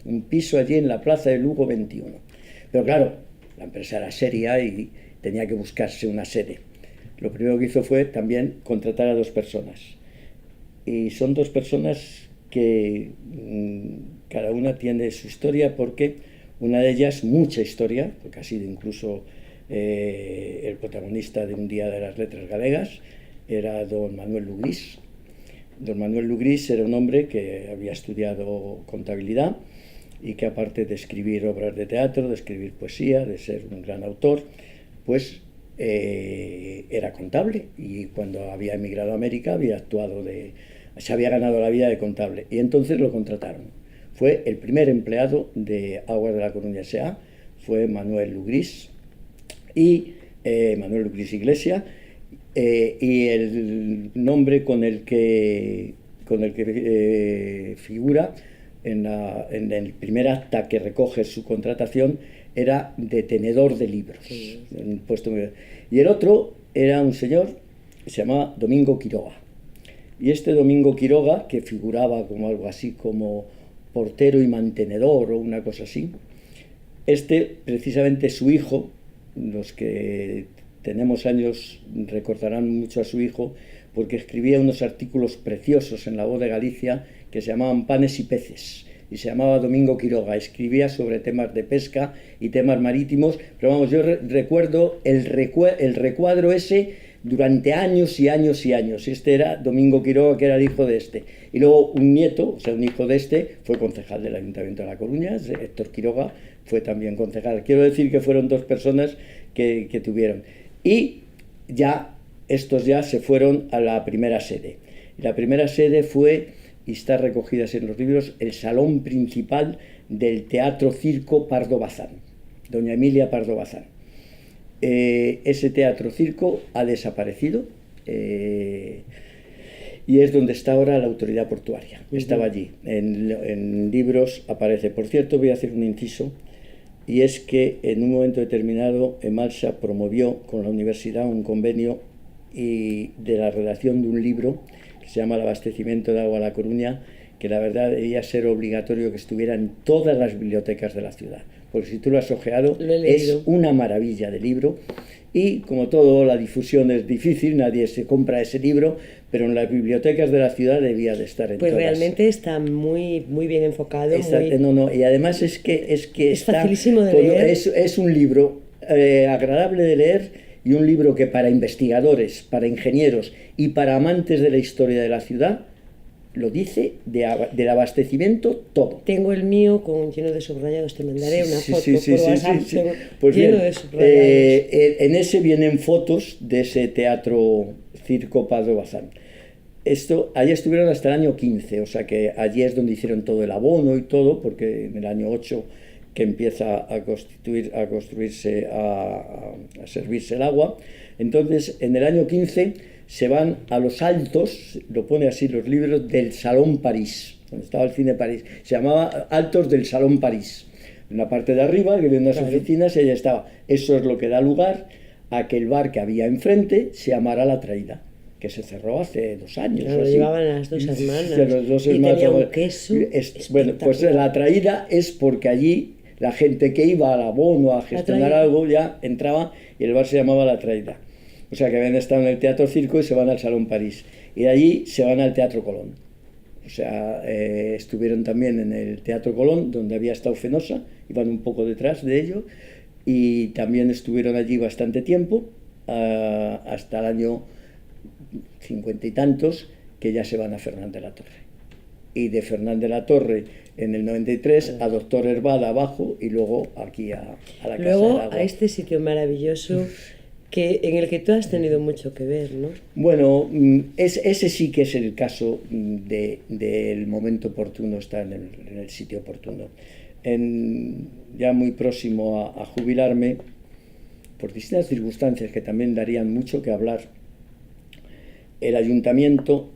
Speaker 1: un piso allí en la Plaza de Lugo 21. Pero claro, la empresa era seria y tenía que buscarse una sede. Lo primero que hizo fue también contratar a 2 personas. Y son 2 personas que cada una tiene su historia, porque una de ellas, mucha historia, porque ha sido incluso... el protagonista de un día de las letras galegas, era don Manuel Lugrís. Don Manuel Lugrís era un hombre que había estudiado contabilidad y que, aparte de escribir obras de teatro, de escribir poesía, de ser un gran autor, pues era contable, y cuando había emigrado a América se había ganado la vida de contable, y entonces lo contrataron. Fue el primer empleado de Aguas de la Coruña S.A., fue Manuel Lugrís, y Manuel Lugrís Iglesia, y el nombre con el que figura en el primer acta que recoge su contratación era de tenedor de libros. Sí. Un puesto muy... Y el otro era un señor que se llamaba Domingo Quiroga. Y este Domingo Quiroga, que figuraba como algo así como portero y mantenedor o una cosa así, precisamente su hijo, los que tenemos años recordarán mucho a su hijo, porque escribía unos artículos preciosos en La Voz de Galicia que se llamaban Panes y Peces, y se llamaba Domingo Quiroga. Escribía sobre temas de pesca y temas marítimos, pero vamos, yo recuerdo el recuadro ese durante años y años y años. Este era Domingo Quiroga, que era el hijo de este. Y luego un nieto, o sea, un hijo de este, fue concejal del Ayuntamiento de La Coruña, Héctor Quiroga, fue también concejal. Quiero decir que fueron dos personas que tuvieron. Y ya, estos ya se fueron a la primera sede. Y la primera sede fue, y está recogida en los libros, el salón principal del Teatro Circo Pardo Bazán, doña Emilia Pardo Bazán. Ese teatro circo ha desaparecido y es donde está ahora la autoridad portuaria. Estaba allí. En libros aparece. Por cierto, voy a hacer un inciso, y es que en un momento determinado Emalsa promovió con la universidad un convenio de la redacción de un libro que se llama El abastecimiento de agua a La Coruña, que la verdad debía ser obligatorio que estuviera en todas las bibliotecas de la ciudad, porque si tú lo has ojeado, es una maravilla de libro. Y como todo, la difusión es difícil, nadie se compra ese libro, pero en las bibliotecas de la ciudad debía de estar en
Speaker 2: pues
Speaker 1: todas.
Speaker 2: Pues realmente está muy bien enfocado.
Speaker 1: Y además es
Speaker 2: facilísimo de leer.
Speaker 1: Es un libro agradable de leer, y un libro que para investigadores, para ingenieros y para amantes de la historia de la ciudad lo dice del abastecimiento todo.
Speaker 2: Tengo el mío lleno de subrayados, te mandaré una foto por WhatsApp.
Speaker 1: Pues
Speaker 2: lleno
Speaker 1: bien,
Speaker 2: de subrayados.
Speaker 1: En ese vienen fotos de ese teatro Circo Pardo Bazán. Allí estuvieron hasta el año 15, o sea que allí es donde hicieron todo el abono y todo, porque en el año 8 que empieza a construirse, a servirse el agua. Entonces, en el año 15 se van a los altos, lo pone así los libros, del Salón París, donde estaba el cine París. Se llamaba Altos del Salón París. En la parte de arriba, que había unas oficinas, y allá estaba. Eso es lo que da lugar a que el bar que había enfrente se llamara La Traída, que se cerró hace 2 años.
Speaker 2: Claro, lo llevaban las dos hermanas.
Speaker 1: Los dos hermanos,
Speaker 2: tenía un queso
Speaker 1: bueno, pues La Traída es porque allí la gente que iba al abono a gestionar algo ya entraba, y el bar se llamaba La Traída. O sea que habían estado en el Teatro Circo y se van al Salón París. Y de allí se van al Teatro Colón. O sea, estuvieron también en el Teatro Colón, donde había estado Fenosa, iban un poco detrás de ello, y también estuvieron allí bastante tiempo, hasta el año 50 y tantos, que ya se van a Fernán de la Torre. Y de Fernán de la Torre, en el 93, a Doctor Hervada abajo, y luego aquí a la Casa del Agua.
Speaker 2: A este sitio maravilloso en el que tú has tenido mucho que ver, ¿no?
Speaker 1: Bueno, ese sí que es el caso del momento oportuno, está en el sitio oportuno. Ya muy próximo a jubilarme, por distintas circunstancias que también darían mucho que hablar, el ayuntamiento,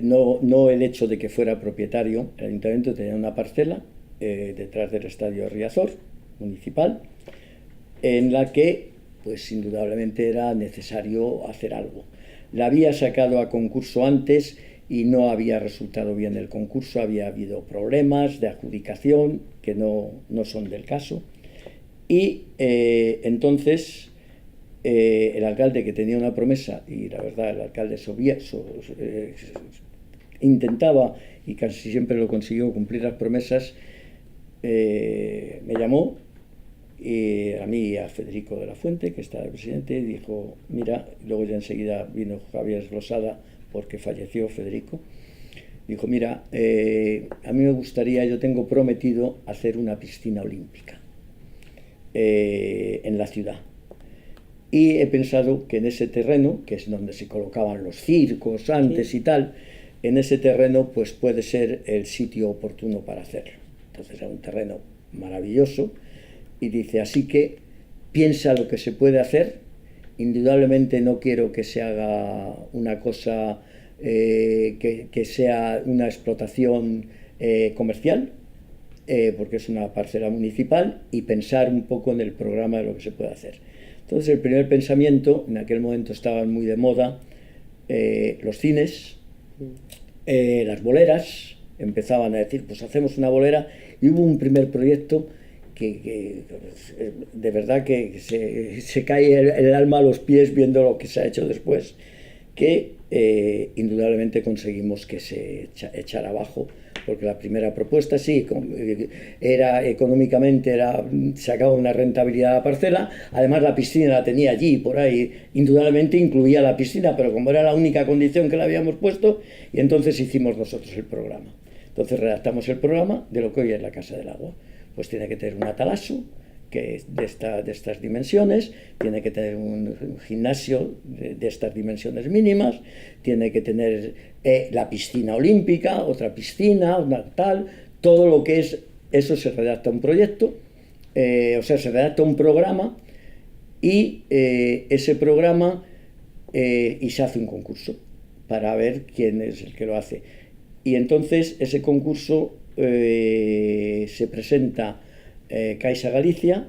Speaker 1: no el hecho de que fuera propietario, el ayuntamiento tenía una parcela detrás del estadio Riazor municipal, en la que pues indudablemente era necesario hacer algo. La había sacado a concurso antes y no había resultado bien el concurso, había habido problemas de adjudicación que no son del caso, y entonces el alcalde, que tenía una promesa, y la verdad el alcalde intentaba, y casi siempre lo consiguió, cumplir las promesas, me llamó, y a mí y a Federico de la Fuente, que está de presidente, y dijo, mira, luego ya enseguida vino Javier Rosada, porque falleció Federico, dijo, mira, a mí me gustaría, yo tengo prometido hacer una piscina olímpica en la ciudad, y he pensado que en ese terreno, que es donde se colocaban los circos antes y tal, en ese terreno pues puede ser el sitio oportuno para hacerlo. Entonces era un terreno maravilloso, y dice, así que piensa lo que se puede hacer indudablemente no quiero que se haga una cosa que sea una explotación comercial, porque es una parcela municipal, y pensar un poco en el programa de lo que se puede hacer. Entonces el primer pensamiento, en aquel momento estaban muy de moda los cines, las boleras, empezaban a decir, pues hacemos una bolera, y hubo un primer proyecto que de verdad que se cae el alma a los pies viendo lo que se ha hecho después, que indudablemente conseguimos que se echara abajo, porque la primera propuesta sí, era económicamente, sacaba una rentabilidad a la parcela, además la piscina la tenía allí, por ahí, indudablemente incluía la piscina, pero como era la única condición que le habíamos puesto, y entonces hicimos nosotros el programa. Entonces redactamos el programa de lo que hoy es la Casa del Agua. Pues tiene que tener un atalaso que es de estas dimensiones, tiene que tener un gimnasio de estas dimensiones mínimas, tiene que tener la piscina olímpica, otra piscina, una tal, todo lo que es, eso se redacta un proyecto, o sea, se redacta un programa, y ese programa y se hace un concurso para ver quién es el que lo hace. Y entonces ese concurso se presenta Caixa Galicia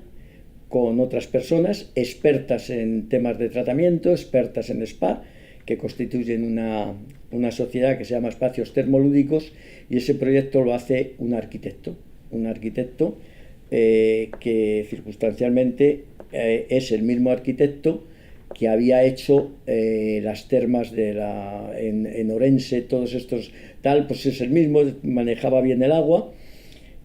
Speaker 1: con otras personas expertas en temas de tratamiento, expertas en spa, que constituyen una sociedad que se llama Espacios Termolúdicos, y ese proyecto lo hace un arquitecto que circunstancialmente es el mismo arquitecto que había hecho las termas en Orense, todos estos tal, pues es el mismo, manejaba bien el agua,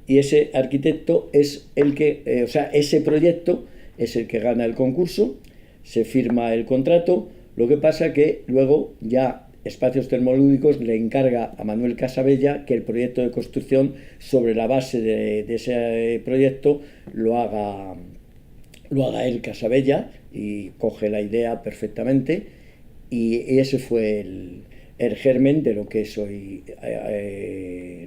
Speaker 1: y ese arquitecto es el que, o sea, ese proyecto es el que gana el concurso, se firma el contrato. Lo que pasa que luego ya Espacios Termolúdicos le encarga a Manuel Casabella que el proyecto de construcción, sobre la base de ese proyecto, lo haga él, Casabella, y coge la idea perfectamente, y ese fue el germen de lo que es hoy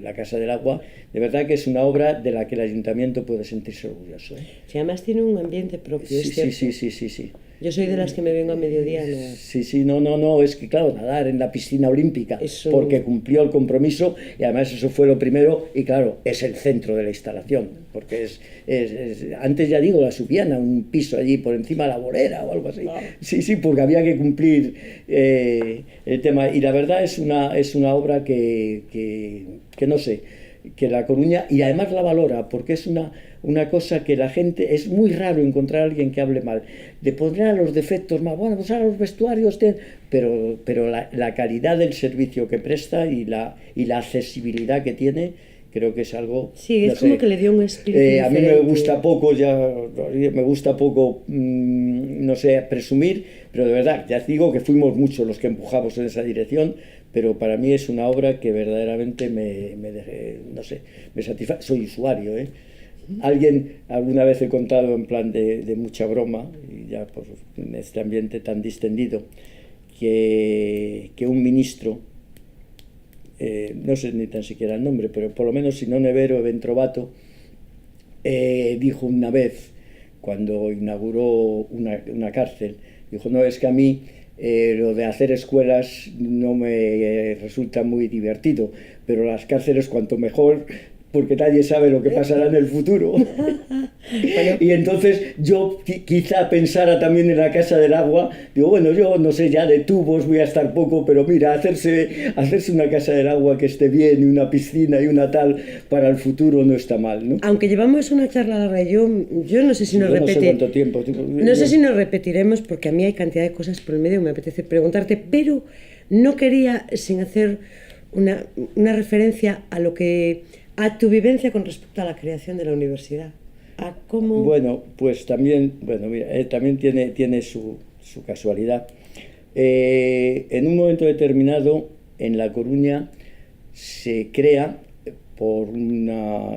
Speaker 1: la Casa del Agua. De verdad que es una obra de la que el ayuntamiento puede sentirse orgulloso.
Speaker 2: Si además tiene un ambiente propio,
Speaker 1: sí, sí.
Speaker 2: Yo soy de las que me vengo a mediodía.
Speaker 1: Sí, no, es que claro, nadar en la piscina olímpica, porque cumplió el compromiso, y además eso fue lo primero, y claro, es el centro de la instalación, porque antes, ya digo, la subían a un piso allí por encima de la bolera o algo así. Sí, porque había que cumplir el tema, y la verdad es una obra que no sé, que La Coruña, y además la valora, porque es una cosa que la gente, es muy raro encontrar a alguien que hable mal, de poner los defectos más, bueno, pues a los vestuarios, pero la calidad del servicio que presta y la accesibilidad que tiene, creo que es algo...
Speaker 2: Sí, es como que le dio un espíritu
Speaker 1: a mí me gusta poco, no sé, presumir, pero de verdad, ya digo que fuimos muchos los que empujamos en esa dirección, pero para mí es una obra que verdaderamente me satisface. Soy usuario, Alguien alguna vez he contado en plan de mucha broma, y ya por en este ambiente tan distendido, que un ministro, no sé ni tan siquiera el nombre, pero por lo menos Sinone Vero Ventrovato, dijo una vez, cuando inauguró una cárcel, dijo, no, es que a mí lo de hacer escuelas no me resulta muy divertido, pero las cárceles cuanto mejor, porque nadie sabe lo que pasará en el futuro. Y entonces yo quizá pensara también en la Casa del Agua, digo, bueno, yo no sé, ya de tubos voy a estar poco, pero mira, hacerse una Casa del Agua que esté bien, y una piscina y una tal, para el futuro no está mal, ¿no?
Speaker 2: Aunque llevamos una charla larga, yo no sé si nos
Speaker 1: no sé cuánto tiempo.
Speaker 2: No sé si nos repetiremos, porque a mí hay cantidad de cosas por el medio que me apetece preguntarte, pero no quería, sin hacer una referencia a tu vivencia con respecto a la creación de la universidad. ¿A cómo?
Speaker 1: Bueno, pues también, mira, también tiene su casualidad. En un momento determinado, en La Coruña, se crea, por un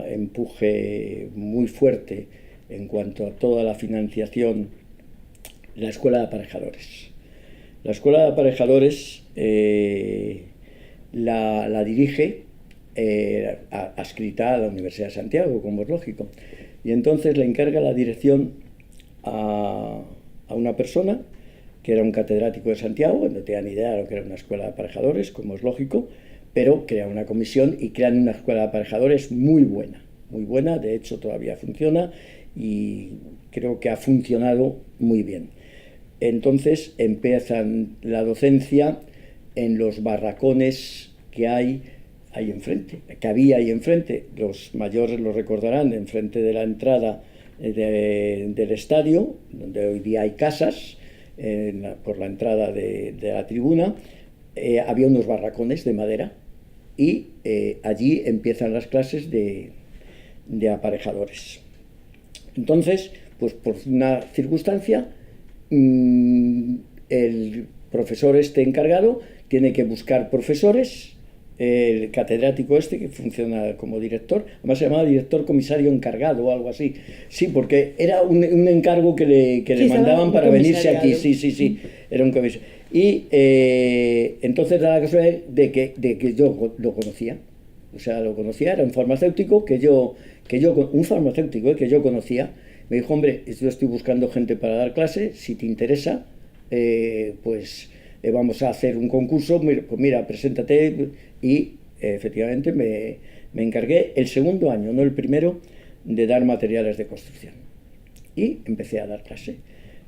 Speaker 1: empuje muy fuerte en cuanto a toda la financiación, la Escuela de Aparejadores. La Escuela de Aparejadores la dirige, adscrita a la Universidad de Santiago, como es lógico, y entonces le encarga la dirección a una persona que era un catedrático de Santiago, no tenía ni idea de lo que era una escuela de aparejadores, como es lógico, pero crea una comisión y crean una escuela de aparejadores muy buena, de hecho todavía funciona y creo que ha funcionado muy bien. Entonces empiezan la docencia en los barracones que hay ahí enfrente, que había ahí enfrente. Los mayores lo recordarán, enfrente de la entrada del estadio, donde hoy día hay casas, por la entrada de la tribuna, había unos barracones de madera y allí empiezan las clases de aparejadores. Entonces, pues por una circunstancia, el profesor encargado tiene que buscar profesores, el catedrático que funciona como director, además se llamaba director comisario encargado o algo así, sí, porque era un encargo que le mandaban para venirse aquí, sí, era un comisario. Y entonces da la casualidad de que yo lo conocía, o sea, lo conocía, era un farmacéutico que yo conocía. Me dijo, hombre, yo estoy buscando gente para dar clase, si te interesa, pues vamos a hacer un concurso, pues mira, preséntate. Y efectivamente me encargué el segundo año, no el primero, de dar materiales de construcción. Y empecé a dar clase.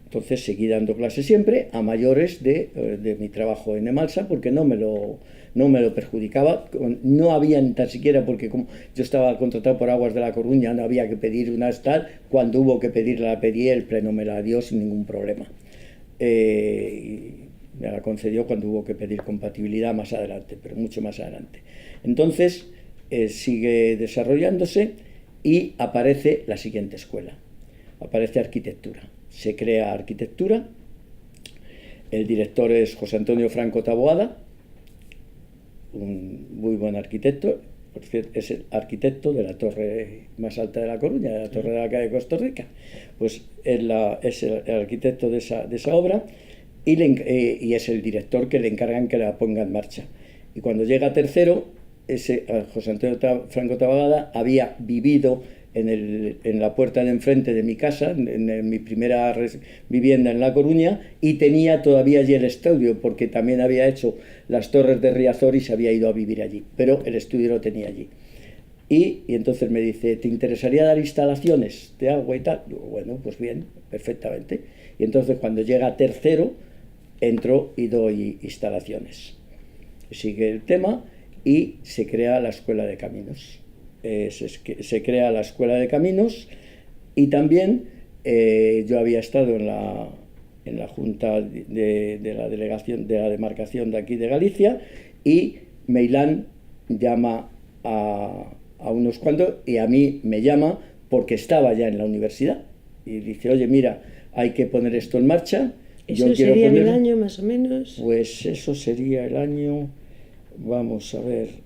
Speaker 1: Entonces seguí dando clase siempre a mayores de mi trabajo en Emalsa, porque no me lo perjudicaba, no había ni tan siquiera, porque como yo estaba contratado por Aguas de la Coruña, no había que pedir una tal, cuando hubo que pedirla la pedí, el Pleno me la dio sin ningún problema. Me la concedió cuando hubo que pedir compatibilidad más adelante, pero mucho más adelante. Entonces sigue desarrollándose y aparece la siguiente escuela, aparece arquitectura. Se crea arquitectura, el director es José Antonio Franco Taboada, un muy buen arquitecto, por cierto, es el arquitecto de la torre más alta de La Coruña, de la torre de la calle de Costa Rica, pues es el arquitecto de esa obra y es el director que le encargan que la ponga en marcha. Y cuando llega tercero, José Antonio Franco Taboada había vivido en la puerta de enfrente de mi casa, en mi primera vivienda en La Coruña, y tenía todavía allí el estudio, porque también había hecho las Torres de Riazor y se había ido a vivir allí, pero el estudio lo tenía allí. Y entonces me dice, ¿te interesaría dar instalaciones de agua y tal? Digo, bueno, pues bien, perfectamente. Y entonces cuando llega tercero, entro y doy instalaciones. Sigue el tema y se crea la Escuela de Caminos. Se crea la Escuela de Caminos y también yo había estado en la Junta de la Delegación de la Demarcación de aquí de Galicia y Meilán llama a unos cuantos y a mí me llama porque estaba ya en la universidad y dice, oye, mira, hay que poner esto en marcha.
Speaker 2: ¿Eso sería en el año más o menos?
Speaker 1: Pues eso sería el año, vamos a ver,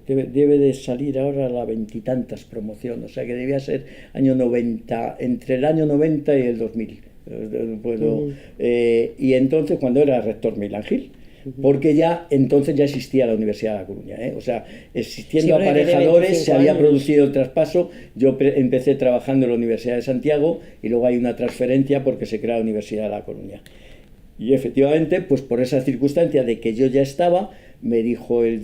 Speaker 1: debe de salir ahora la veintitantas promoción, o sea que debía ser año 90, entre el año 90 y el 2000. Y entonces cuando era rector Meilán Gil, porque entonces ya existía la Universidad de La Coruña, o sea, existiendo aparejadores, se había producido el traspaso. Yo empecé trabajando en la Universidad de Santiago y luego hay una transferencia porque se crea la Universidad de La Coruña. Y efectivamente, pues por esa circunstancia de que yo ya estaba, me dijo el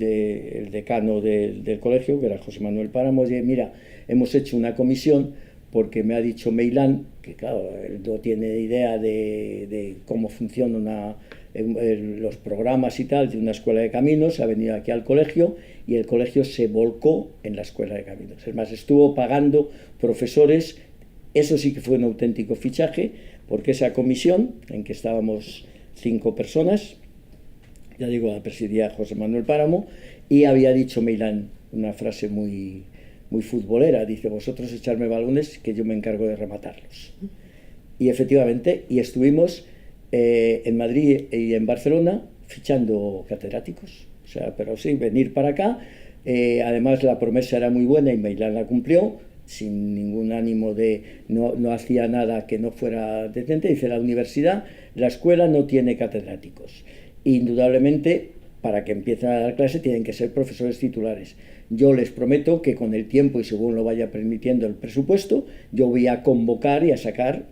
Speaker 1: decano del colegio, que era José Manuel Páramo, oye, mira, hemos hecho una comisión porque me ha dicho Meilán, que claro, él no tiene idea de cómo funcionan los programas y tal de una escuela de caminos, ha venido aquí al colegio y el colegio se volcó en la escuela de caminos. Es más, estuvo pagando profesores, eso sí que fue un auténtico fichaje, porque esa comisión, en que estábamos 5 personas, ya digo, la presidía José Manuel Páramo, y había dicho Meilán una frase muy, muy futbolera, dice, vosotros echarme balones que yo me encargo de rematarlos. Y efectivamente, y estuvimos en Madrid y en Barcelona fichando catedráticos, o sea, pero sí, venir para acá, además la promesa era muy buena y Meilán la cumplió, sin ningún ánimo no hacía nada que no fuera decente. Dice, la escuela no tiene catedráticos. Indudablemente, para que empiecen a dar clase tienen que ser profesores titulares. Yo les prometo que con el tiempo y según lo vaya permitiendo el presupuesto, yo voy a convocar y a sacar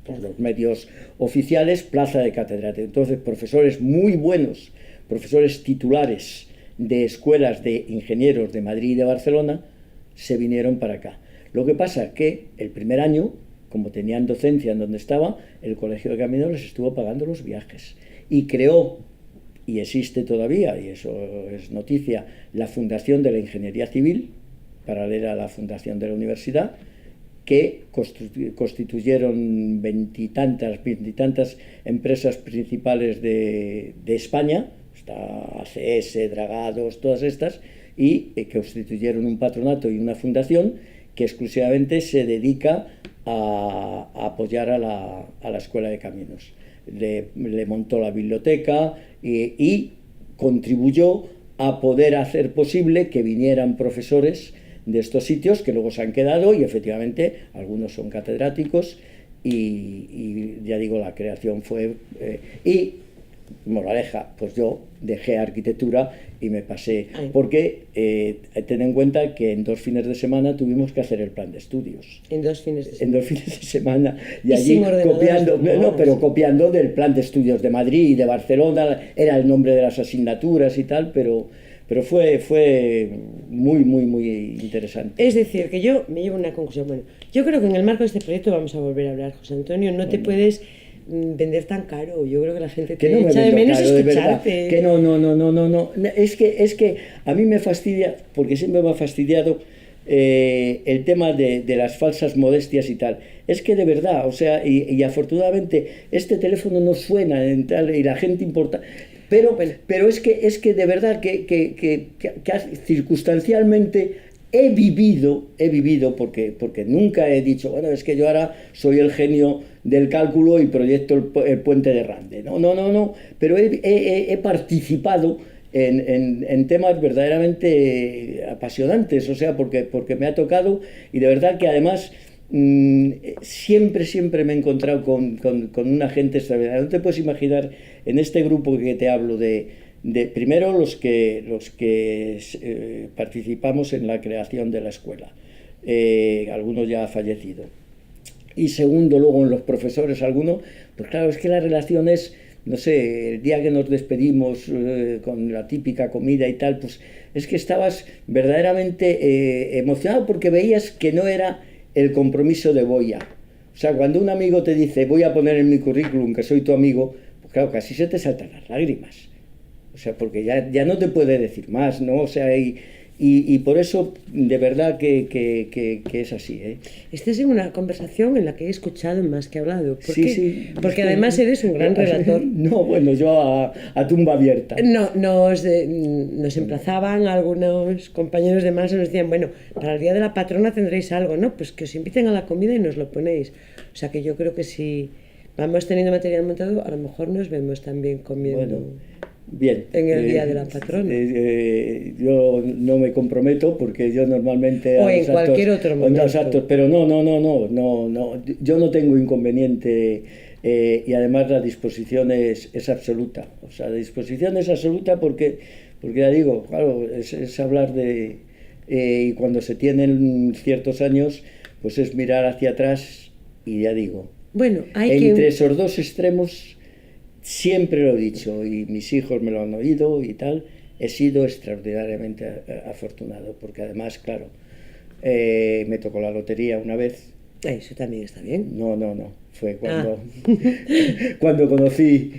Speaker 1: por los medios oficiales, plaza de catedrático. Entonces, profesores muy buenos, profesores titulares de escuelas de ingenieros de Madrid y de Barcelona, se vinieron para acá. Lo que pasa que el primer año, como tenían docencia en donde estaba, el Colegio de Caminos les estuvo pagando los viajes y creó, y existe todavía, y eso es noticia, la Fundación de la Ingeniería Civil, paralela a la Fundación de la Universidad, que constituyeron veintitantas empresas principales de España, está ACS, Dragados, todas estas, y constituyeron un patronato y una fundación que exclusivamente se dedica a apoyar a la Escuela de Caminos. Le montó la biblioteca y contribuyó a poder hacer posible que vinieran profesores de estos sitios que luego se han quedado y efectivamente algunos son catedráticos y ya digo, la creación fue... y moraleja, pues yo dejé arquitectura y me pasé, porque ten en cuenta que en 2 fines de semana tuvimos que hacer el plan de estudios.
Speaker 2: En 2 fines de semana.
Speaker 1: En 2 fines de semana. Y allí copiando, pero copiando del plan de estudios de Madrid y de Barcelona, era el nombre de las asignaturas y tal, pero fue muy interesante.
Speaker 2: Es decir, que yo me llevo una conclusión. Bueno, yo creo que en el marco de este proyecto vamos a volver a hablar, José Antonio, no te puedes vender tan caro. Yo creo que la gente te echa de menos caro, escucharte.
Speaker 1: De que no. Es que a mí me fastidia, porque siempre me ha fastidiado el tema de las falsas modestias y tal. Es que de verdad, o sea, y afortunadamente este teléfono no suena en tal, y la gente importa. Pero es que de verdad que circunstancialmente he vivido, porque nunca he dicho, bueno, es que yo ahora soy el genio del cálculo y proyecto el puente de Rande. No, pero he participado en temas verdaderamente apasionantes, o sea, porque me ha tocado, y de verdad que además siempre me he encontrado con una gente extraordinaria. No te puedes imaginar en este grupo que te hablo de primero los que participamos en la creación de la escuela, algunos ya han fallecido, y segundo luego en los profesores algunos, pues claro, es que la relación es, no sé, el día que nos despedimos con la típica comida y tal, pues es que estabas verdaderamente emocionado porque veías que no era el compromiso de voy a. O sea, cuando un amigo te dice voy a poner en mi currículum que soy tu amigo, pues claro, casi se te saltan las lágrimas. O sea, porque ya no te puede decir más, ¿no? O sea, y por eso, de verdad que es así, ¿eh?
Speaker 2: Esta es una conversación en la que he escuchado más que hablado. ¿Por
Speaker 1: sí,
Speaker 2: qué?
Speaker 1: Sí.
Speaker 2: Porque además eres un gran relator.
Speaker 1: No, bueno, yo a tumba abierta.
Speaker 2: No, nos emplazaban algunos compañeros de masa, nos decían, bueno, para el Día de la Patrona tendréis algo, ¿no? Pues que os inviten a la comida y nos lo ponéis. O sea, que yo creo que si vamos teniendo material montado, a lo mejor nos vemos también comiendo...
Speaker 1: Bueno. Bien.
Speaker 2: En el Día de la Patrona.
Speaker 1: Yo no me comprometo porque yo normalmente...
Speaker 2: O en cualquier otro momento.
Speaker 1: Pero no. Yo no tengo inconveniente y además la disposición es absoluta. O sea, la disposición es absoluta porque ya digo, claro, es hablar de... y cuando se tienen ciertos años, pues es mirar hacia atrás y ya digo.
Speaker 2: Bueno,
Speaker 1: entre esos dos extremos... Siempre lo he dicho y mis hijos me lo han oído y tal, he sido extraordinariamente afortunado porque además, claro, me tocó la lotería una vez.
Speaker 2: Eso también está bien.
Speaker 1: No, fue cuando conocí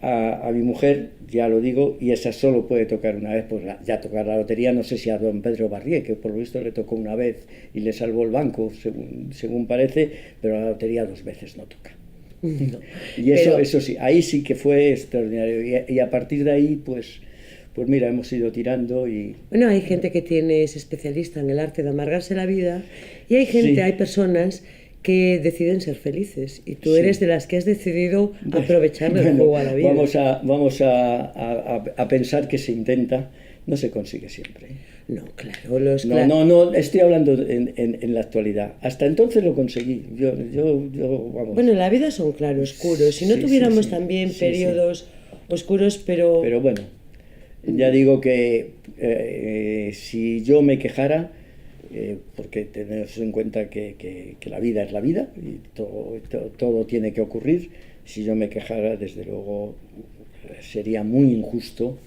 Speaker 1: a mi mujer, ya lo digo, y esa solo puede tocar una vez, pues ya tocar la lotería, no sé si a don Pedro Barrié, que por lo visto le tocó una vez y le salvó el banco, según parece, pero la lotería 2 veces no toca. No. Y eso sí, ahí sí que fue extraordinario y a partir de ahí pues mira, hemos ido tirando y...
Speaker 2: Bueno, hay gente que es especialista en el arte de amargarse la vida y hay personas que deciden ser felices y tú eres de las que has decidido aprovechar el juego a la vida.
Speaker 1: Vamos a pensar que se intenta, no se consigue siempre.
Speaker 2: No, claro.
Speaker 1: No, estoy hablando en la actualidad. Hasta entonces lo conseguí. Yo vamos.
Speaker 2: Bueno, la vida son claroscuros. Si no tuviéramos también periodos oscuros, pero...
Speaker 1: Pero bueno, ya digo que si yo me quejara, porque tenemos en cuenta que la vida es la vida y todo tiene que ocurrir. Si yo me quejara, desde luego, sería muy injusto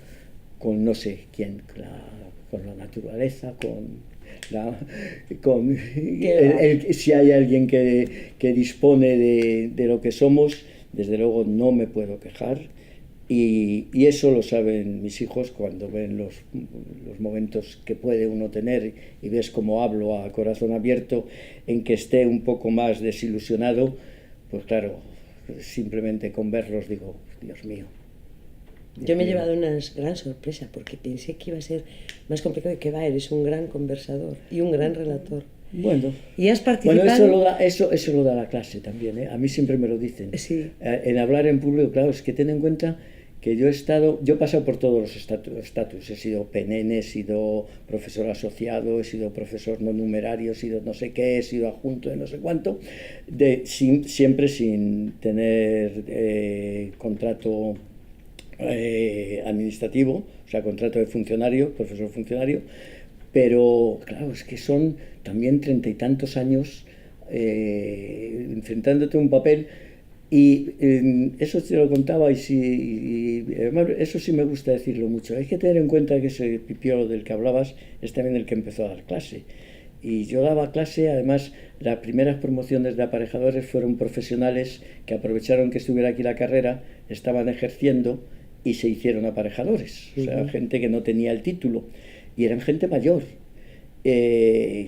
Speaker 1: con no sé quién, con la naturaleza, si hay alguien que dispone de lo que somos, desde luego no me puedo quejar. Y eso lo saben mis hijos cuando ven los momentos que puede uno tener y ves cómo hablo a corazón abierto, en que esté un poco más desilusionado, pues claro, simplemente con verlos digo, Dios mío.
Speaker 2: Yo me he llevado una gran sorpresa porque pensé que iba a ser más complicado que va, eres un gran conversador y un gran relator.
Speaker 1: Bueno,
Speaker 2: ¿Y has participado?
Speaker 1: eso lo da la clase también, ¿eh? A mí siempre me lo dicen.
Speaker 2: Sí.
Speaker 1: En hablar en público, claro, es que ten en cuenta que yo he pasado por todos los estatus, he sido PNN, he sido profesor asociado, he sido profesor no numerario, he sido no sé qué, he sido adjunto de no sé cuánto, siempre sin tener contrato administrativo, o sea, contrato de funcionario, profesor funcionario, pero claro, es que son también 30 y tantos años enfrentándote a un papel. Y eso te lo contaba y además eso sí me gusta decirlo mucho. Hay que tener en cuenta que ese pipiolo del que hablabas es también el que empezó a dar clase. Y yo daba clase, además las primeras promociones de aparejadores fueron profesionales que aprovecharon que estuviera aquí la carrera, estaban ejerciendo y se hicieron aparejadores. O sea, gente que no tenía el título y eran gente mayor.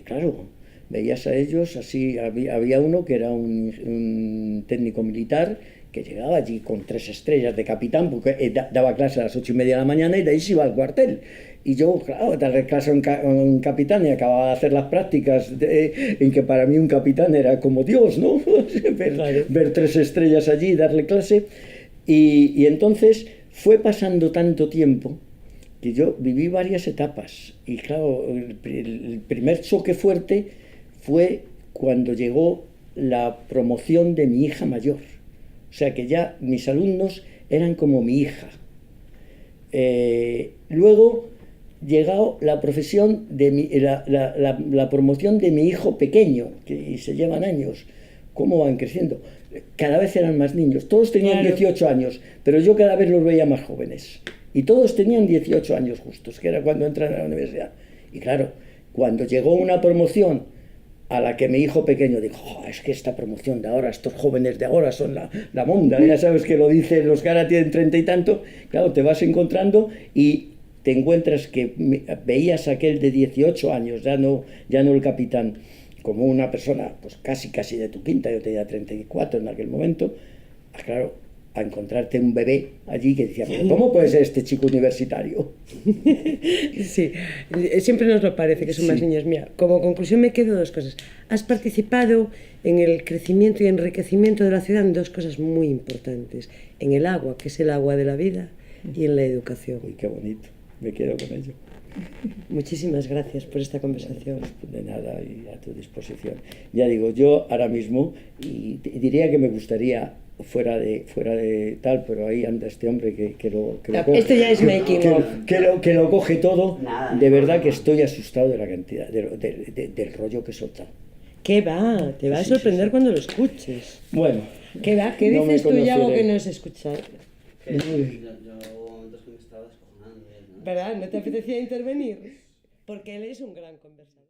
Speaker 1: Claro, veías a ellos así, había uno que era un técnico militar que llegaba allí con 3 estrellas de capitán, porque daba clase a las 8:30 de la mañana y de ahí se iba al cuartel. Y yo, claro, darle clase a un capitán y acababa de hacer las prácticas en que para mí un capitán era como Dios, ¿no? ver 3 estrellas allí y darle clase. Y entonces fue pasando tanto tiempo que yo viví varias etapas. Y claro, el primer choque fuerte fue cuando llegó la promoción de mi hija mayor. O sea que ya mis alumnos eran como mi hija. Luego llegó la profesión la promoción de mi hijo pequeño, que se llevan años. ¿Cómo van creciendo? Cada vez eran más niños. Todos tenían 18 años, pero yo cada vez los veía más jóvenes. Y todos tenían 18 años justos, que era cuando entran a la universidad. Y claro, cuando llegó una promoción a la que mi hijo pequeño dijo, oh, es que esta promoción de ahora, estos jóvenes de ahora son la monda, ya sabes que lo dicen los que ahora tienen 30 y tanto, claro, te vas encontrando y te encuentras que veías a aquel de 18 años, ya no el capitán, como una persona pues casi de tu quinta, yo tenía 34 en aquel momento, claro, a encontrarte un bebé allí que decía, pero ¿cómo puede ser este chico universitario?
Speaker 2: Sí, siempre nos lo parece que son más niños. Mira, como conclusión me quedo 2 cosas. Has participado en el crecimiento y enriquecimiento de la ciudad en 2 cosas muy importantes. En el agua, que es el agua de la vida, y en la educación.
Speaker 1: Uy, qué bonito, me quedo con ello.
Speaker 2: Muchísimas gracias por esta conversación.
Speaker 1: De nada, y a tu disposición. Ya digo, yo ahora mismo, y diría que me gustaría fuera de tal, pero ahí anda este hombre que lo coge,
Speaker 2: esto ya es making of.
Speaker 1: Que lo coge todo. De verdad que estoy asustado de la cantidad, del rollo que he soltado.
Speaker 2: ¿Qué va? Te va a sorprender cuando lo escuches.
Speaker 1: Bueno.
Speaker 2: ¿Qué va? ¿Qué dices tú, Yago, que no has escuchado?
Speaker 3: Yo momentos que me estaba descojonando.
Speaker 2: ¿Verdad? ¿No te apetecía intervenir? Porque él es un gran conversador.